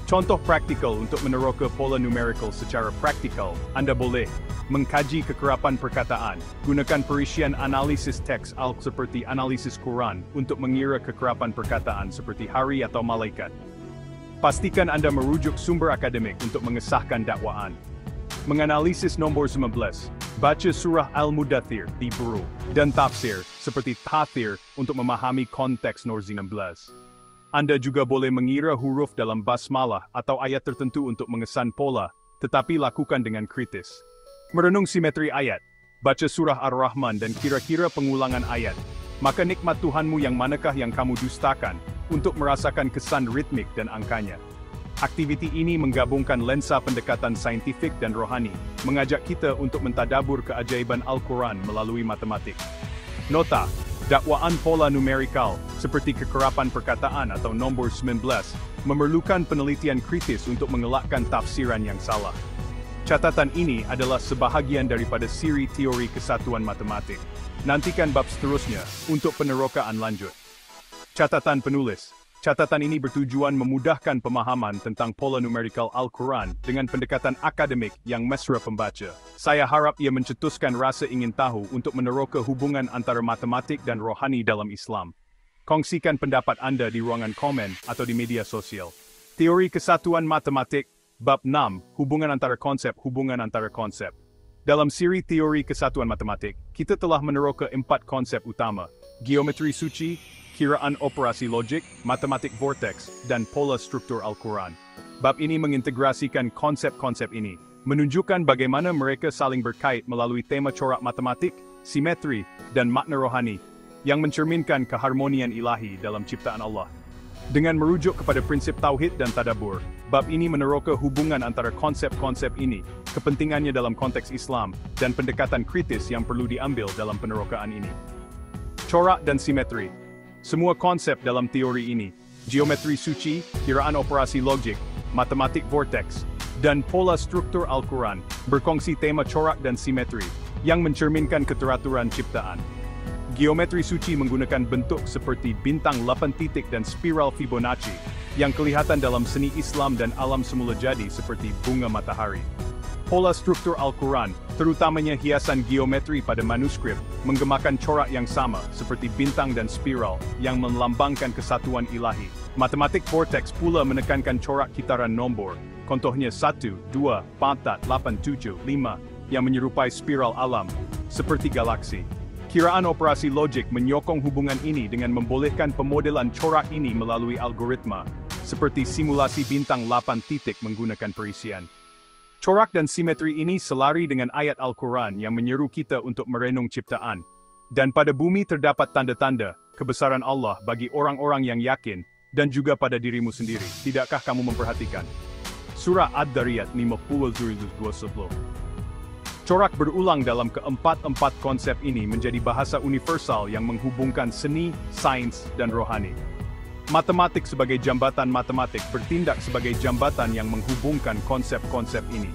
Speaker 1: Contoh praktikal untuk meneroka pola numerical secara praktikal, Anda boleh mengkaji kekerapan perkataan, gunakan perisian analisis teks seperti analisis Quran untuk mengira kekerapan perkataan seperti hari atau malaikat. Pastikan Anda merujuk sumber akademik untuk mengesahkan dakwaan. Menganalisis nombor 19, baca surah Al-Mudathir di Buru, dan tafsir seperti Tathir untuk memahami konteks Nur 19. Anda juga boleh mengira huruf dalam basmalah atau ayat tertentu untuk mengesan pola, tetapi lakukan dengan kritis. Merenung simetri ayat, baca surah Ar-Rahman dan kira-kira pengulangan ayat, maka nikmat Tuhanmu yang manakah yang kamu dustakan, untuk merasakan kesan ritmik dan angkanya. Aktiviti ini menggabungkan lensa pendekatan saintifik dan rohani, mengajak kita untuk mentadabur keajaiban Al-Quran melalui matematik. Nota, dakwaan pola numerikal, seperti kekerapan perkataan atau nombor 19, memerlukan penelitian kritis untuk mengelakkan tafsiran yang salah. Catatan ini adalah sebahagian daripada siri teori kesatuan matematik. Nantikan bab seterusnya untuk penerokaan lanjut. Catatan penulis. Catatan ini bertujuan memudahkan pemahaman tentang pola numerikal Al-Quran dengan pendekatan akademik yang mesra pembaca. Saya harap ia mencetuskan rasa ingin tahu untuk meneroka hubungan antara matematik dan rohani dalam Islam. Kongsikan pendapat Anda di ruangan komen atau di media sosial. Teori kesatuan matematik, bab 6, hubungan antara konsep. Dalam siri teori kesatuan matematik, kita telah meneroka 4 konsep utama: geometri suci, kiraan operasi logik, matematik vortex, dan pola struktur Al-Quran. Bab ini mengintegrasikan konsep-konsep ini, menunjukkan bagaimana mereka saling berkait melalui tema corak matematik, simetri, dan makna rohani, yang mencerminkan keharmonian ilahi dalam ciptaan Allah. Dengan merujuk kepada prinsip tauhid dan tadabbur, bab ini meneroka hubungan antara konsep-konsep ini, kepentingannya dalam konteks Islam, dan pendekatan kritis yang perlu diambil dalam penerokaan ini. Corak dan simetri. Semua konsep dalam teori ini, geometri suci, kiraan operasi logik, matematik vortex, dan pola struktur Al-Quran, berkongsi tema corak dan simetri, yang mencerminkan keteraturan ciptaan. Geometri suci menggunakan bentuk seperti bintang 8 titik dan spiral Fibonacci, yang kelihatan dalam seni Islam dan alam semula jadi seperti bunga matahari. Pola struktur Al-Quran, terutamanya hiasan geometri pada manuskrip, menggemakan corak yang sama, seperti bintang dan spiral, yang melambangkan kesatuan ilahi. Matematik vortex pula menekankan corak kitaran nombor, contohnya 1, 2, 4, 8, 7, 5, yang menyerupai spiral alam, seperti galaksi. Kiraan operasi logik menyokong hubungan ini dengan membolehkan pemodelan corak ini melalui algoritma, seperti simulasi bintang 8 titik menggunakan perisian. Corak dan simetri ini selari dengan ayat Al-Quran yang menyeru kita untuk merenung ciptaan. Dan pada bumi terdapat tanda-tanda kebesaran Allah bagi orang-orang yang yakin, dan juga pada dirimu sendiri. Tidakkah kamu memperhatikan? Surah Ad-Dariyat 50-20. Corak berulang dalam keempat-empat konsep ini menjadi bahasa universal yang menghubungkan seni, sains, dan rohani. Matematik sebagai jambatan matematik bertindak sebagai jambatan yang menghubungkan konsep-konsep ini.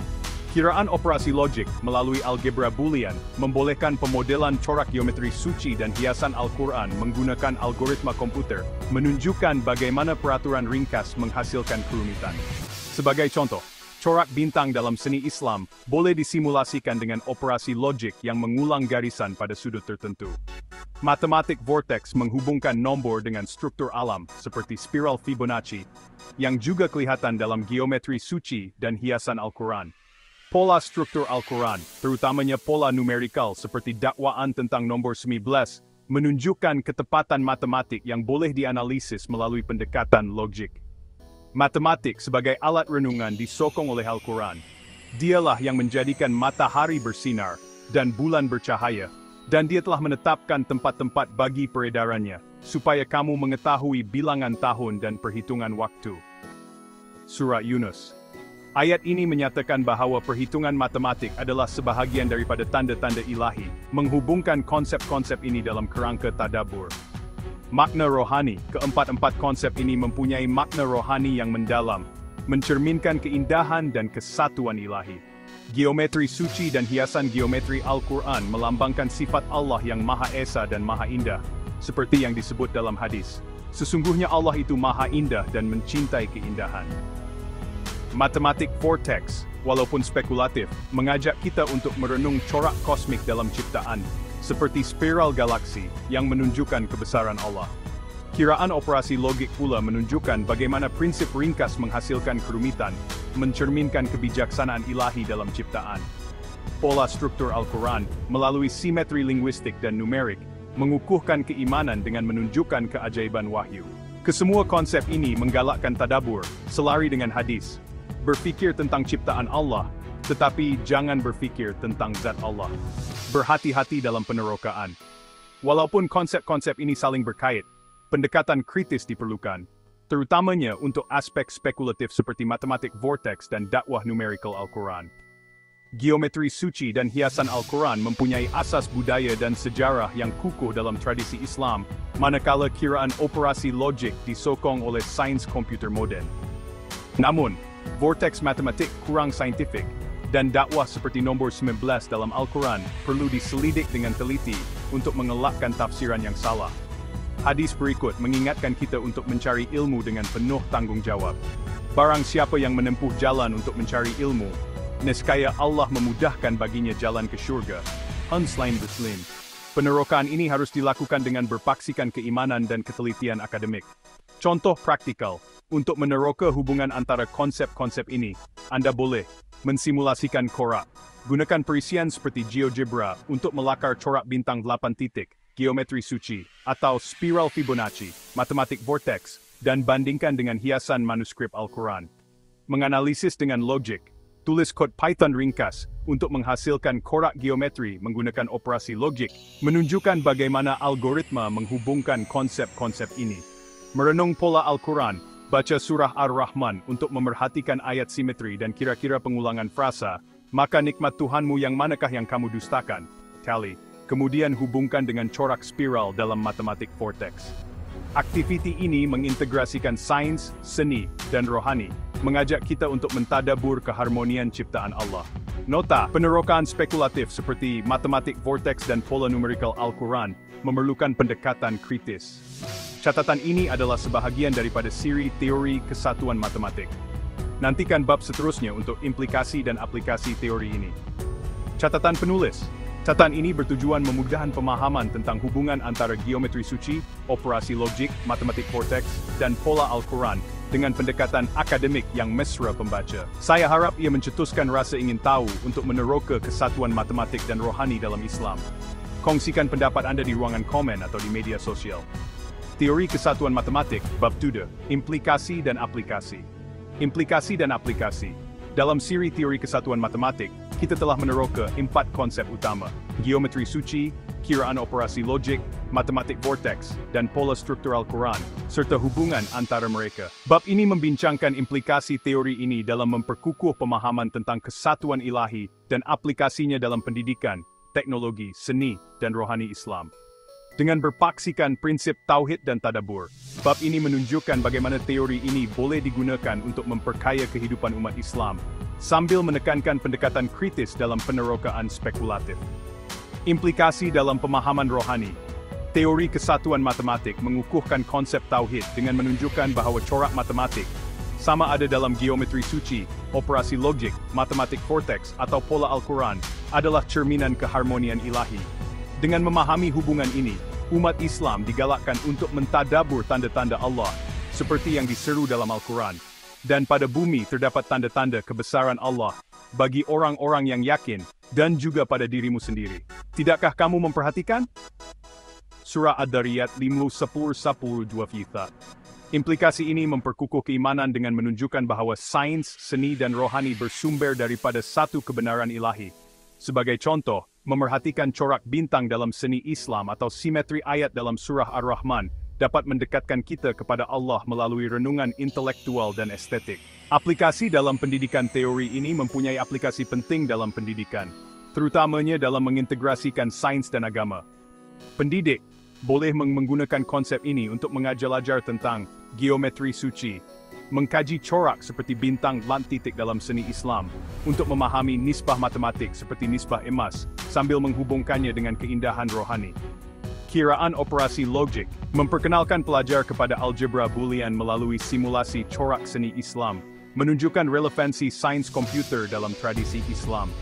Speaker 1: Kiraan operasi logik melalui algebra Boolean membolehkan pemodelan corak geometri suci dan hiasan Al-Quran menggunakan algoritma komputer, menunjukkan bagaimana peraturan ringkas menghasilkan kerumitan. Sebagai contoh, corak bintang dalam seni Islam boleh disimulasikan dengan operasi logik yang mengulang garisan pada sudut tertentu. Matematik vortex menghubungkan nombor dengan struktur alam, seperti spiral Fibonacci, yang juga kelihatan dalam geometri suci dan hiasan Al-Quran. Pola struktur Al-Quran, terutamanya pola numerikal seperti dakwaan tentang nombor 19, menunjukkan ketepatan matematik yang boleh dianalisis melalui pendekatan logik. Matematik sebagai alat renungan disokong oleh Al-Quran. Dialah yang menjadikan matahari bersinar dan bulan bercahaya, dan dia telah menetapkan tempat-tempat bagi peredarannya, supaya kamu mengetahui bilangan tahun dan perhitungan waktu. Surah Yunus. Ayat ini menyatakan bahawa perhitungan matematik adalah sebahagian daripada tanda-tanda ilahi, menghubungkan konsep-konsep ini dalam kerangka tadabbur. Makna rohani, keempat-empat konsep ini mempunyai makna rohani yang mendalam, mencerminkan keindahan dan kesatuan ilahi. Geometri suci dan hiasan geometri Al-Quran melambangkan sifat Allah yang Maha Esa dan Maha Indah, seperti yang disebut dalam hadis. Sesungguhnya Allah itu Maha Indah dan mencintai keindahan. Matematik vortex, walaupun spekulatif, mengajak kita untuk merenung corak kosmik dalam ciptaan, seperti spiral galaksi yang menunjukkan kebesaran Allah. Kiraan operasi logik pula menunjukkan bagaimana prinsip ringkas menghasilkan kerumitan, mencerminkan kebijaksanaan ilahi dalam ciptaan. Pola struktur Al-Quran, melalui simetri linguistik dan numerik, mengukuhkan keimanan dengan menunjukkan keajaiban wahyu. Kesemua konsep ini menggalakkan tadabbur, selari dengan hadis. Berfikir tentang ciptaan Allah, tetapi jangan berfikir tentang zat Allah. Berhati-hati dalam penerokaan. Walaupun konsep-konsep ini saling berkait, pendekatan kritis diperlukan, terutamanya untuk aspek spekulatif seperti matematik vortex dan dakwah numerikal Al-Quran. Geometri suci dan hiasan Al-Quran mempunyai asas budaya dan sejarah yang kukuh dalam tradisi Islam, manakala kiraan operasi logik disokong oleh sains komputer moden. Namun, vortex matematik kurang saintifik, dan dakwah seperti nombor 19 dalam Al-Quran perlu diselidik dengan teliti untuk mengelakkan tafsiran yang salah. Hadis berikut mengingatkan kita untuk mencari ilmu dengan penuh tanggung jawab. Barang siapa yang menempuh jalan untuk mencari ilmu, nescaya Allah memudahkan baginya jalan ke syurga. Selain Muslim. Penerokaan ini harus dilakukan dengan berpaksikan keimanan dan ketelitian akademik. Contoh praktikal, untuk meneroka hubungan antara konsep-konsep ini, Anda boleh mensimulasikan korak. Gunakan perisian seperti GeoGebra untuk melakar corak bintang 8 titik, geometri suci, atau spiral Fibonacci, matematik vortex, dan bandingkan dengan hiasan manuskrip Al-Quran. Menganalisis dengan logik, tulis kod Python ringkas untuk menghasilkan korak geometri menggunakan operasi logik, menunjukkan bagaimana algoritma menghubungkan konsep-konsep ini. Merenung pola Al-Quran, baca surah Ar-Rahman untuk memerhatikan ayat simetri dan kira-kira pengulangan frasa, maka nikmat Tuhanmu yang manakah yang kamu dustakan? Tally. Kemudian hubungkan dengan corak spiral dalam matematik vortex. Aktiviti ini mengintegrasikan sains, seni, dan rohani, mengajak kita untuk mentadabbur keharmonian ciptaan Allah. Nota, penerokaan spekulatif seperti matematik vortex dan pola numerikal Al-Quran memerlukan pendekatan kritis. Catatan ini adalah sebahagian daripada siri teori kesatuan matematik. Nantikan bab seterusnya untuk implikasi dan aplikasi teori ini. Catatan penulis. Catatan ini bertujuan memudahkan pemahaman tentang hubungan antara geometri suci, operasi logik, matematik vortex, dan pola Al-Quran dengan pendekatan akademik yang mesra pembaca. Saya harap ia mencetuskan rasa ingin tahu untuk meneroka kesatuan matematik dan rohani dalam Islam. Kongsikan pendapat Anda di ruangan komen atau di media sosial. Teori kesatuan matematik, bab 2, implikasi dan aplikasi. Implikasi dan aplikasi. Dalam siri teori kesatuan matematik, kita telah meneroka 4 konsep utama, geometri suci, kiraan operasi logik, matematik vortex, dan pola struktural Quran, serta hubungan antara mereka. Bab ini membincangkan implikasi teori ini dalam memperkukuh pemahaman tentang kesatuan ilahi dan aplikasinya dalam pendidikan, teknologi, seni, dan rohani Islam. Dengan berpaksikan prinsip tauhid dan tadabbur, bab ini menunjukkan bagaimana teori ini boleh digunakan untuk memperkaya kehidupan umat Islam, sambil menekankan pendekatan kritis dalam penerokaan spekulatif. Implikasi dalam pemahaman rohani. Teori kesatuan matematik mengukuhkan konsep tauhid dengan menunjukkan bahawa corak matematik, sama ada dalam geometri suci, operasi logik, matematik vortex, atau pola Al-Quran, adalah cerminan keharmonian ilahi. Dengan memahami hubungan ini, umat Islam digalakkan untuk mentadabbur tanda-tanda Allah, seperti yang diseru dalam Al-Quran. Dan pada bumi terdapat tanda-tanda kebesaran Allah, bagi orang-orang yang yakin, dan juga pada dirimu sendiri. Tidakkah kamu memperhatikan? Surah Ad-Dariyat 50-10-12. Implikasi ini memperkukuh keimanan dengan menunjukkan bahawa sains, seni, dan rohani bersumber daripada satu kebenaran ilahi. Sebagai contoh, memerhatikan corak bintang dalam seni Islam atau simetri ayat dalam surah Ar-Rahman dapat mendekatkan kita kepada Allah melalui renungan intelektual dan estetik. Aplikasi dalam pendidikan. Teori ini mempunyai aplikasi penting dalam pendidikan, terutamanya dalam mengintegrasikan sains dan agama. Pendidik boleh menggunakan konsep ini untuk mengajar tentang geometri suci, mengkaji corak seperti bintang dan titik dalam seni Islam, untuk memahami nisbah matematik seperti nisbah emas, sambil menghubungkannya dengan keindahan rohani. Kiraan operasi logik, memperkenalkan pelajar kepada algebra boolean melalui simulasi corak seni Islam, menunjukkan relevansi sains komputer dalam tradisi Islam.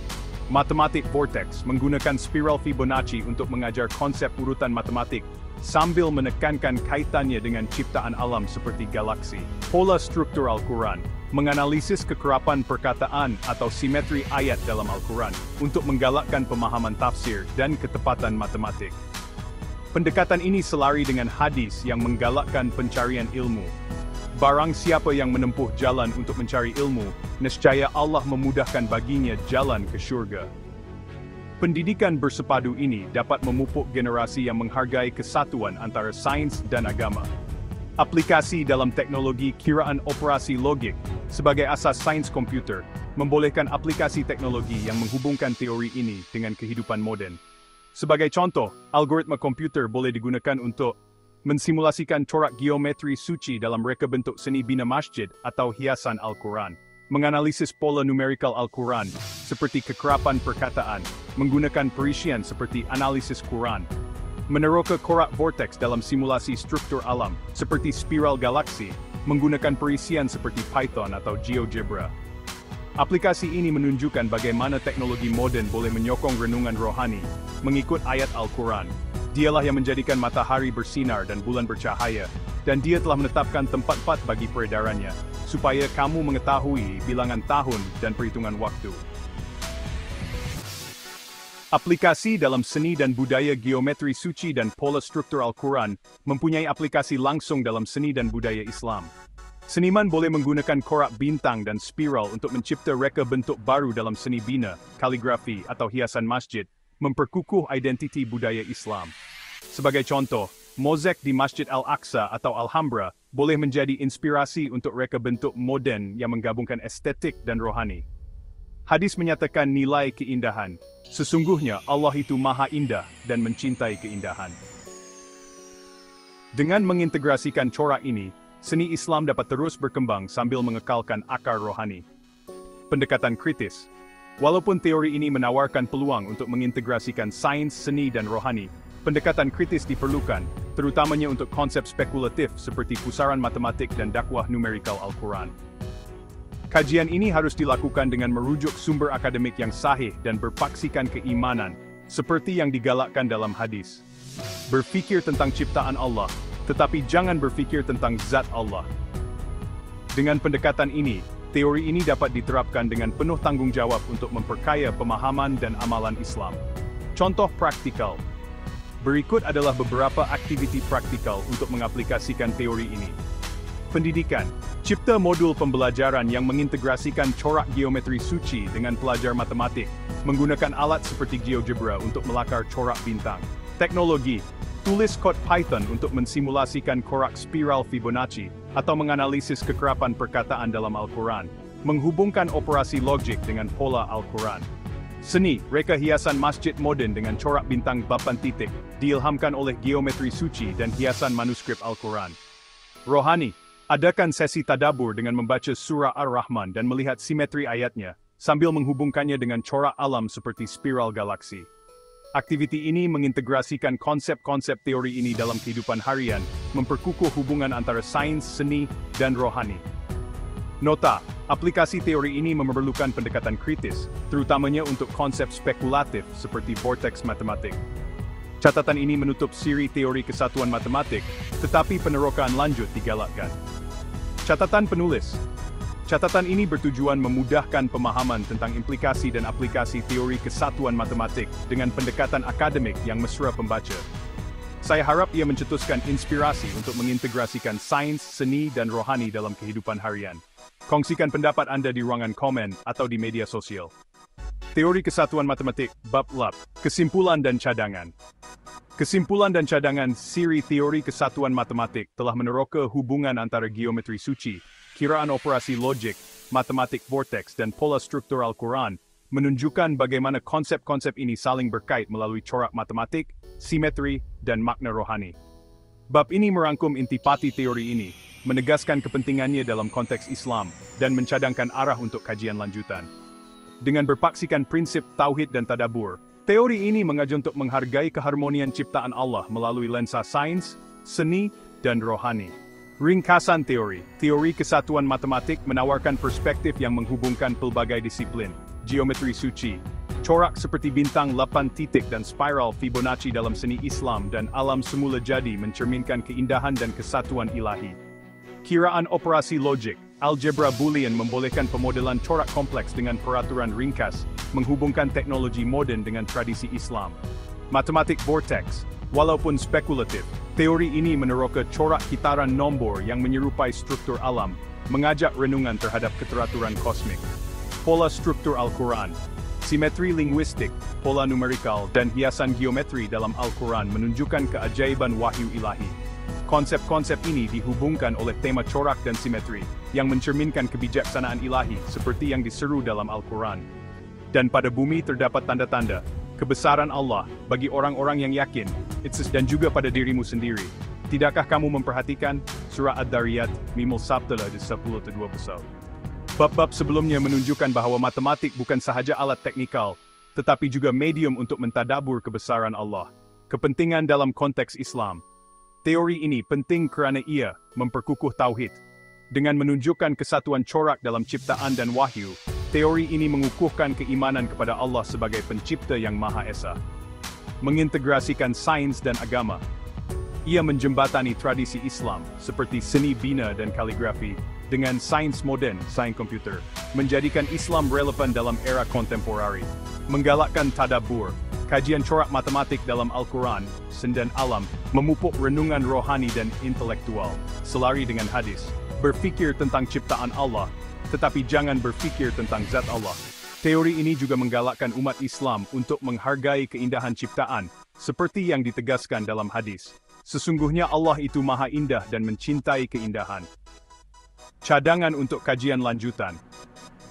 Speaker 1: Matematik vortex, menggunakan spiral Fibonacci untuk mengajar konsep urutan matematik, sambil menekankan kaitannya dengan ciptaan alam seperti galaksi. Pola struktur Al-Quran, menganalisis kekerapan perkataan atau simetri ayat dalam Al-Quran, untuk menggalakkan pemahaman tafsir dan ketepatan matematik. Pendekatan ini selari dengan hadis yang menggalakkan pencarian ilmu. Barang siapa yang menempuh jalan untuk mencari ilmu, nescaya Allah memudahkan baginya jalan ke syurga. Pendidikan bersepadu ini dapat memupuk generasi yang menghargai kesatuan antara sains dan agama. Aplikasi dalam teknologi kiraan operasi logik sebagai asas sains komputer membolehkan aplikasi teknologi yang menghubungkan teori ini dengan kehidupan moden. Sebagai contoh, algoritma komputer boleh digunakan untuk mensimulasikan corak geometri suci dalam reka bentuk seni bina masjid atau hiasan Al-Quran, menganalisis pola numerikal Al-Quran seperti kekerapan perkataan, menggunakan perisian seperti analisis Quran, meneroka corak vortex dalam simulasi struktur alam seperti spiral galaksi, menggunakan perisian seperti Python atau GeoGebra. Aplikasi ini menunjukkan bagaimana teknologi moden boleh menyokong renungan rohani mengikut ayat Al-Quran. Dialah yang menjadikan matahari bersinar dan bulan bercahaya, dan Dia telah menetapkan tempat bagi peredarannya, supaya kamu mengetahui bilangan tahun dan perhitungan waktu. Aplikasi dalam seni dan budaya. Geometri suci dan pola struktur Al-Quran mempunyai aplikasi langsung dalam seni dan budaya Islam. Seniman boleh menggunakan corak bintang dan spiral untuk mencipta reka bentuk baru dalam seni bina, kaligrafi atau hiasan masjid, memperkukuh identiti budaya Islam. Sebagai contoh, mozaik di Masjid Al-Aqsa atau Alhambra boleh menjadi inspirasi untuk reka bentuk moden yang menggabungkan estetik dan rohani. Hadis menyatakan nilai keindahan. Sesungguhnya Allah itu maha indah dan mencintai keindahan. Dengan mengintegrasikan corak ini, seni Islam dapat terus berkembang sambil mengekalkan akar rohani. Pendekatan kritis. Walaupun teori ini menawarkan peluang untuk mengintegrasikan sains, seni dan rohani, pendekatan kritis diperlukan, terutamanya untuk konsep spekulatif seperti pusaran matematik dan dakwah numerikal Al-Quran. Kajian ini harus dilakukan dengan merujuk sumber akademik yang sahih dan berpaksikan keimanan, seperti yang digalakkan dalam hadis. Berfikir tentang ciptaan Allah, tetapi jangan berfikir tentang zat Allah. Dengan pendekatan ini, teori ini dapat diterapkan dengan penuh tanggung jawab untuk memperkaya pemahaman dan amalan Islam. Contoh praktikal. Berikut adalah beberapa aktiviti praktikal untuk mengaplikasikan teori ini. Pendidikan. Cipta modul pembelajaran yang mengintegrasikan corak geometri suci dengan pelajar matematik, menggunakan alat seperti GeoGebra untuk melakar corak bintang. Teknologi. Tulis kod Python untuk mensimulasikan corak spiral Fibonacci atau menganalisis kekerapan perkataan dalam Al-Quran, menghubungkan operasi logik dengan pola Al-Quran. Seni, reka hiasan masjid moden dengan corak bintang papan titik, diilhamkan oleh geometri suci dan hiasan manuskrip Al-Quran. Rohani, adakan sesi tadabur dengan membaca surah Ar-Rahman dan melihat simetri ayatnya, sambil menghubungkannya dengan corak alam seperti spiral galaksi. Aktiviti ini mengintegrasikan konsep-konsep teori ini dalam kehidupan harian, memperkukuh hubungan antara sains, seni, dan rohani. Nota, aplikasi teori ini memerlukan pendekatan kritis, terutamanya untuk konsep spekulatif seperti vortex matematik. Catatan ini menutup siri teori kesatuan matematik, tetapi penerokaan lanjut digalakkan. Catatan penulis. Catatan ini bertujuan memudahkan pemahaman tentang implikasi dan aplikasi teori kesatuan matematik dengan pendekatan akademik yang mesra pembaca. Saya harap ia mencetuskan inspirasi untuk mengintegrasikan sains, seni, dan rohani dalam kehidupan harian. Kongsikan pendapat Anda di ruangan komen atau di media sosial. Teori kesatuan matematik, bab lab, kesimpulan dan cadangan. Kesimpulan dan cadangan siri teori kesatuan matematik telah meneroka hubungan antara geometri suci, kiraan operasi logik, matematik vortex dan pola struktur Al-Quran, menunjukkan bagaimana konsep-konsep ini saling berkait melalui corak matematik, simetri, dan makna rohani. Bab ini merangkum intipati teori ini, menegaskan kepentingannya dalam konteks Islam, dan mencadangkan arah untuk kajian lanjutan. Dengan berpaksikan prinsip tauhid dan tadabur, teori ini mengajak untuk menghargai keharmonian ciptaan Allah melalui lensa sains, seni, dan rohani. Ringkasan teori kesatuan matematik menawarkan perspektif yang menghubungkan pelbagai disiplin, geometri suci, corak seperti bintang 8 titik dan spiral Fibonacci dalam seni Islam dan alam semula jadi mencerminkan keindahan dan kesatuan ilahi. Kiraan operasi logik, algebra Boolean membolehkan pemodelan corak kompleks dengan peraturan ringkas, menghubungkan teknologi moden dengan tradisi Islam. Matematik vortex, walaupun spekulatif, teori ini meneroka corak kitaran nombor yang menyerupai struktur alam, mengajak renungan terhadap keteraturan kosmik. Pola struktur Al-Quran, simetri linguistik, pola numerikal, dan hiasan geometri dalam Al-Quran menunjukkan keajaiban wahyu ilahi. Konsep-konsep ini dihubungkan oleh tema corak dan simetri, yang mencerminkan kebijaksanaan ilahi seperti yang diseru dalam Al-Quran. Dan pada bumi terdapat tanda-tanda kebesaran Allah bagi orang-orang yang yakin, dan juga pada dirimu sendiri. Tidakkah kamu memperhatikan surah Ad-Dariyat, Mimul Sabtala di 10-12? Bab-bab sebelumnya menunjukkan bahwa matematik bukan sahaja alat teknikal, tetapi juga medium untuk mentadabur kebesaran Allah. Kepentingan dalam konteks Islam. Teori ini penting kerana ia memperkukuh tauhid. Dengan menunjukkan kesatuan corak dalam ciptaan dan wahyu, teori ini mengukuhkan keimanan kepada Allah sebagai pencipta yang Maha Esa. Mengintegrasikan sains dan agama. Ia menjembatani tradisi Islam, seperti seni bina dan kaligrafi, dengan sains moden, sains komputer, menjadikan Islam relevan dalam era kontemporari. Menggalakkan tadabur, kajian corak matematik dalam Al-Quran, sen dan alam, memupuk renungan rohani dan intelektual, selari dengan hadis. Berfikir tentang ciptaan Allah, tetapi jangan berfikir tentang zat Allah. Teori ini juga menggalakkan umat Islam untuk menghargai keindahan ciptaan, seperti yang ditegaskan dalam hadis. Sesungguhnya Allah itu maha indah dan mencintai keindahan. Cadangan untuk kajian lanjutan.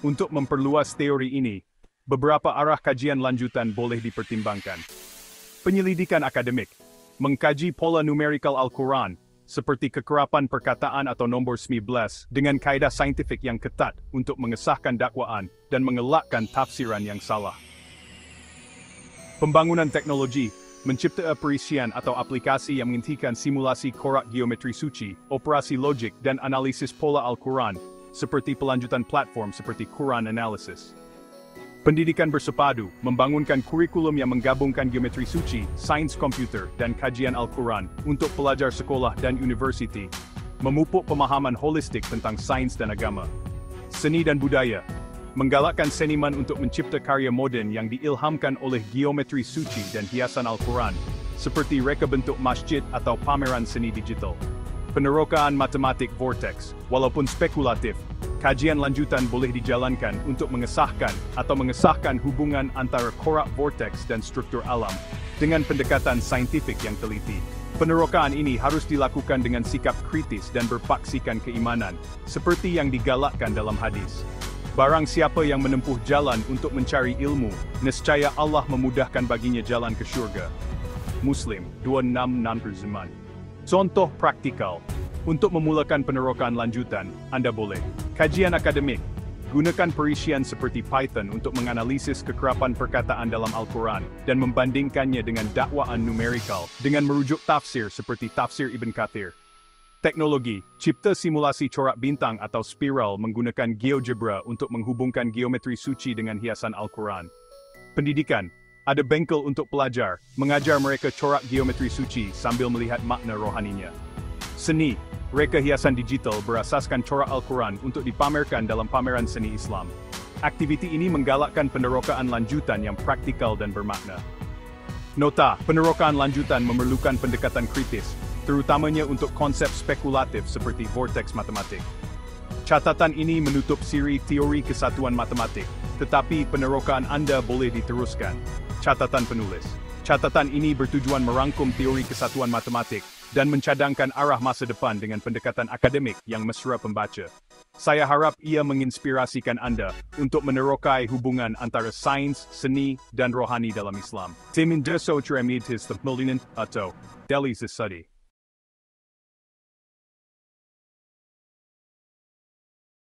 Speaker 1: Untuk memperluas teori ini, beberapa arah kajian lanjutan boleh dipertimbangkan. Penyelidikan akademik. Mengkaji pola numerikal Al-Quran, seperti kekerapan perkataan atau nombor 19, dengan kaedah saintifik yang ketat untuk mengesahkan dakwaan dan mengelakkan tafsiran yang salah. Pembangunan teknologi. Mencipta perisian atau aplikasi yang menghentikan simulasi corak geometri suci, operasi logik dan analisis pola Al-Quran, seperti pelanjutan platform seperti Quran Analysis. Pendidikan bersepadu, membangunkan kurikulum yang menggabungkan geometri suci, sains komputer, dan kajian Al-Quran untuk pelajar sekolah dan universiti, memupuk pemahaman holistik tentang sains dan agama. Seni dan budaya. Menggalakkan seniman untuk mencipta karya moden yang diilhamkan oleh geometri suci dan hiasan Al-Quran, seperti reka bentuk masjid atau pameran seni digital. Penerokaan matematik vortex, walaupun spekulatif, kajian lanjutan boleh dijalankan untuk mengesahkan hubungan antara corak vortex dan struktur alam, dengan pendekatan saintifik yang teliti. Penerokaan ini harus dilakukan dengan sikap kritis dan berpaksikan keimanan, seperti yang digalakkan dalam hadis. Barang siapa yang menempuh jalan untuk mencari ilmu, nescaya Allah memudahkan baginya jalan ke syurga. Muslim 2669. Contoh praktikal. Untuk memulakan penerokaan lanjutan, Anda boleh kajian akademik. Gunakan perisian seperti Python untuk menganalisis kekerapan perkataan dalam Al-Quran dan membandingkannya dengan dakwaan numerikal dengan merujuk tafsir seperti tafsir Ibn Kathir. Teknologi, cipta simulasi corak bintang atau spiral menggunakan GeoGebra untuk menghubungkan geometri suci dengan hiasan Al-Quran. Pendidikan, ada bengkel untuk pelajar, mengajar mereka corak geometri suci sambil melihat makna rohaninya. Seni, reka hiasan digital berasaskan corak Al-Quran untuk dipamerkan dalam pameran seni Islam. Aktiviti ini menggalakkan penerokaan lanjutan yang praktikal dan bermakna. Nota, penerokaan lanjutan memerlukan pendekatan kritis, terutamanya untuk konsep spekulatif seperti vortex matematik. Catatan ini menutup siri teori kesatuan matematik, tetapi penerokaan Anda boleh diteruskan. Catatan penulis. Catatan ini bertujuan merangkum teori kesatuan matematik dan mencadangkan arah masa depan dengan pendekatan akademik yang mesra pembaca. Saya harap ia menginspirasikan Anda untuk menerokai hubungan antara sains, seni, dan rohani dalam Islam. Timinda so ceramid his the atau Delhi Study.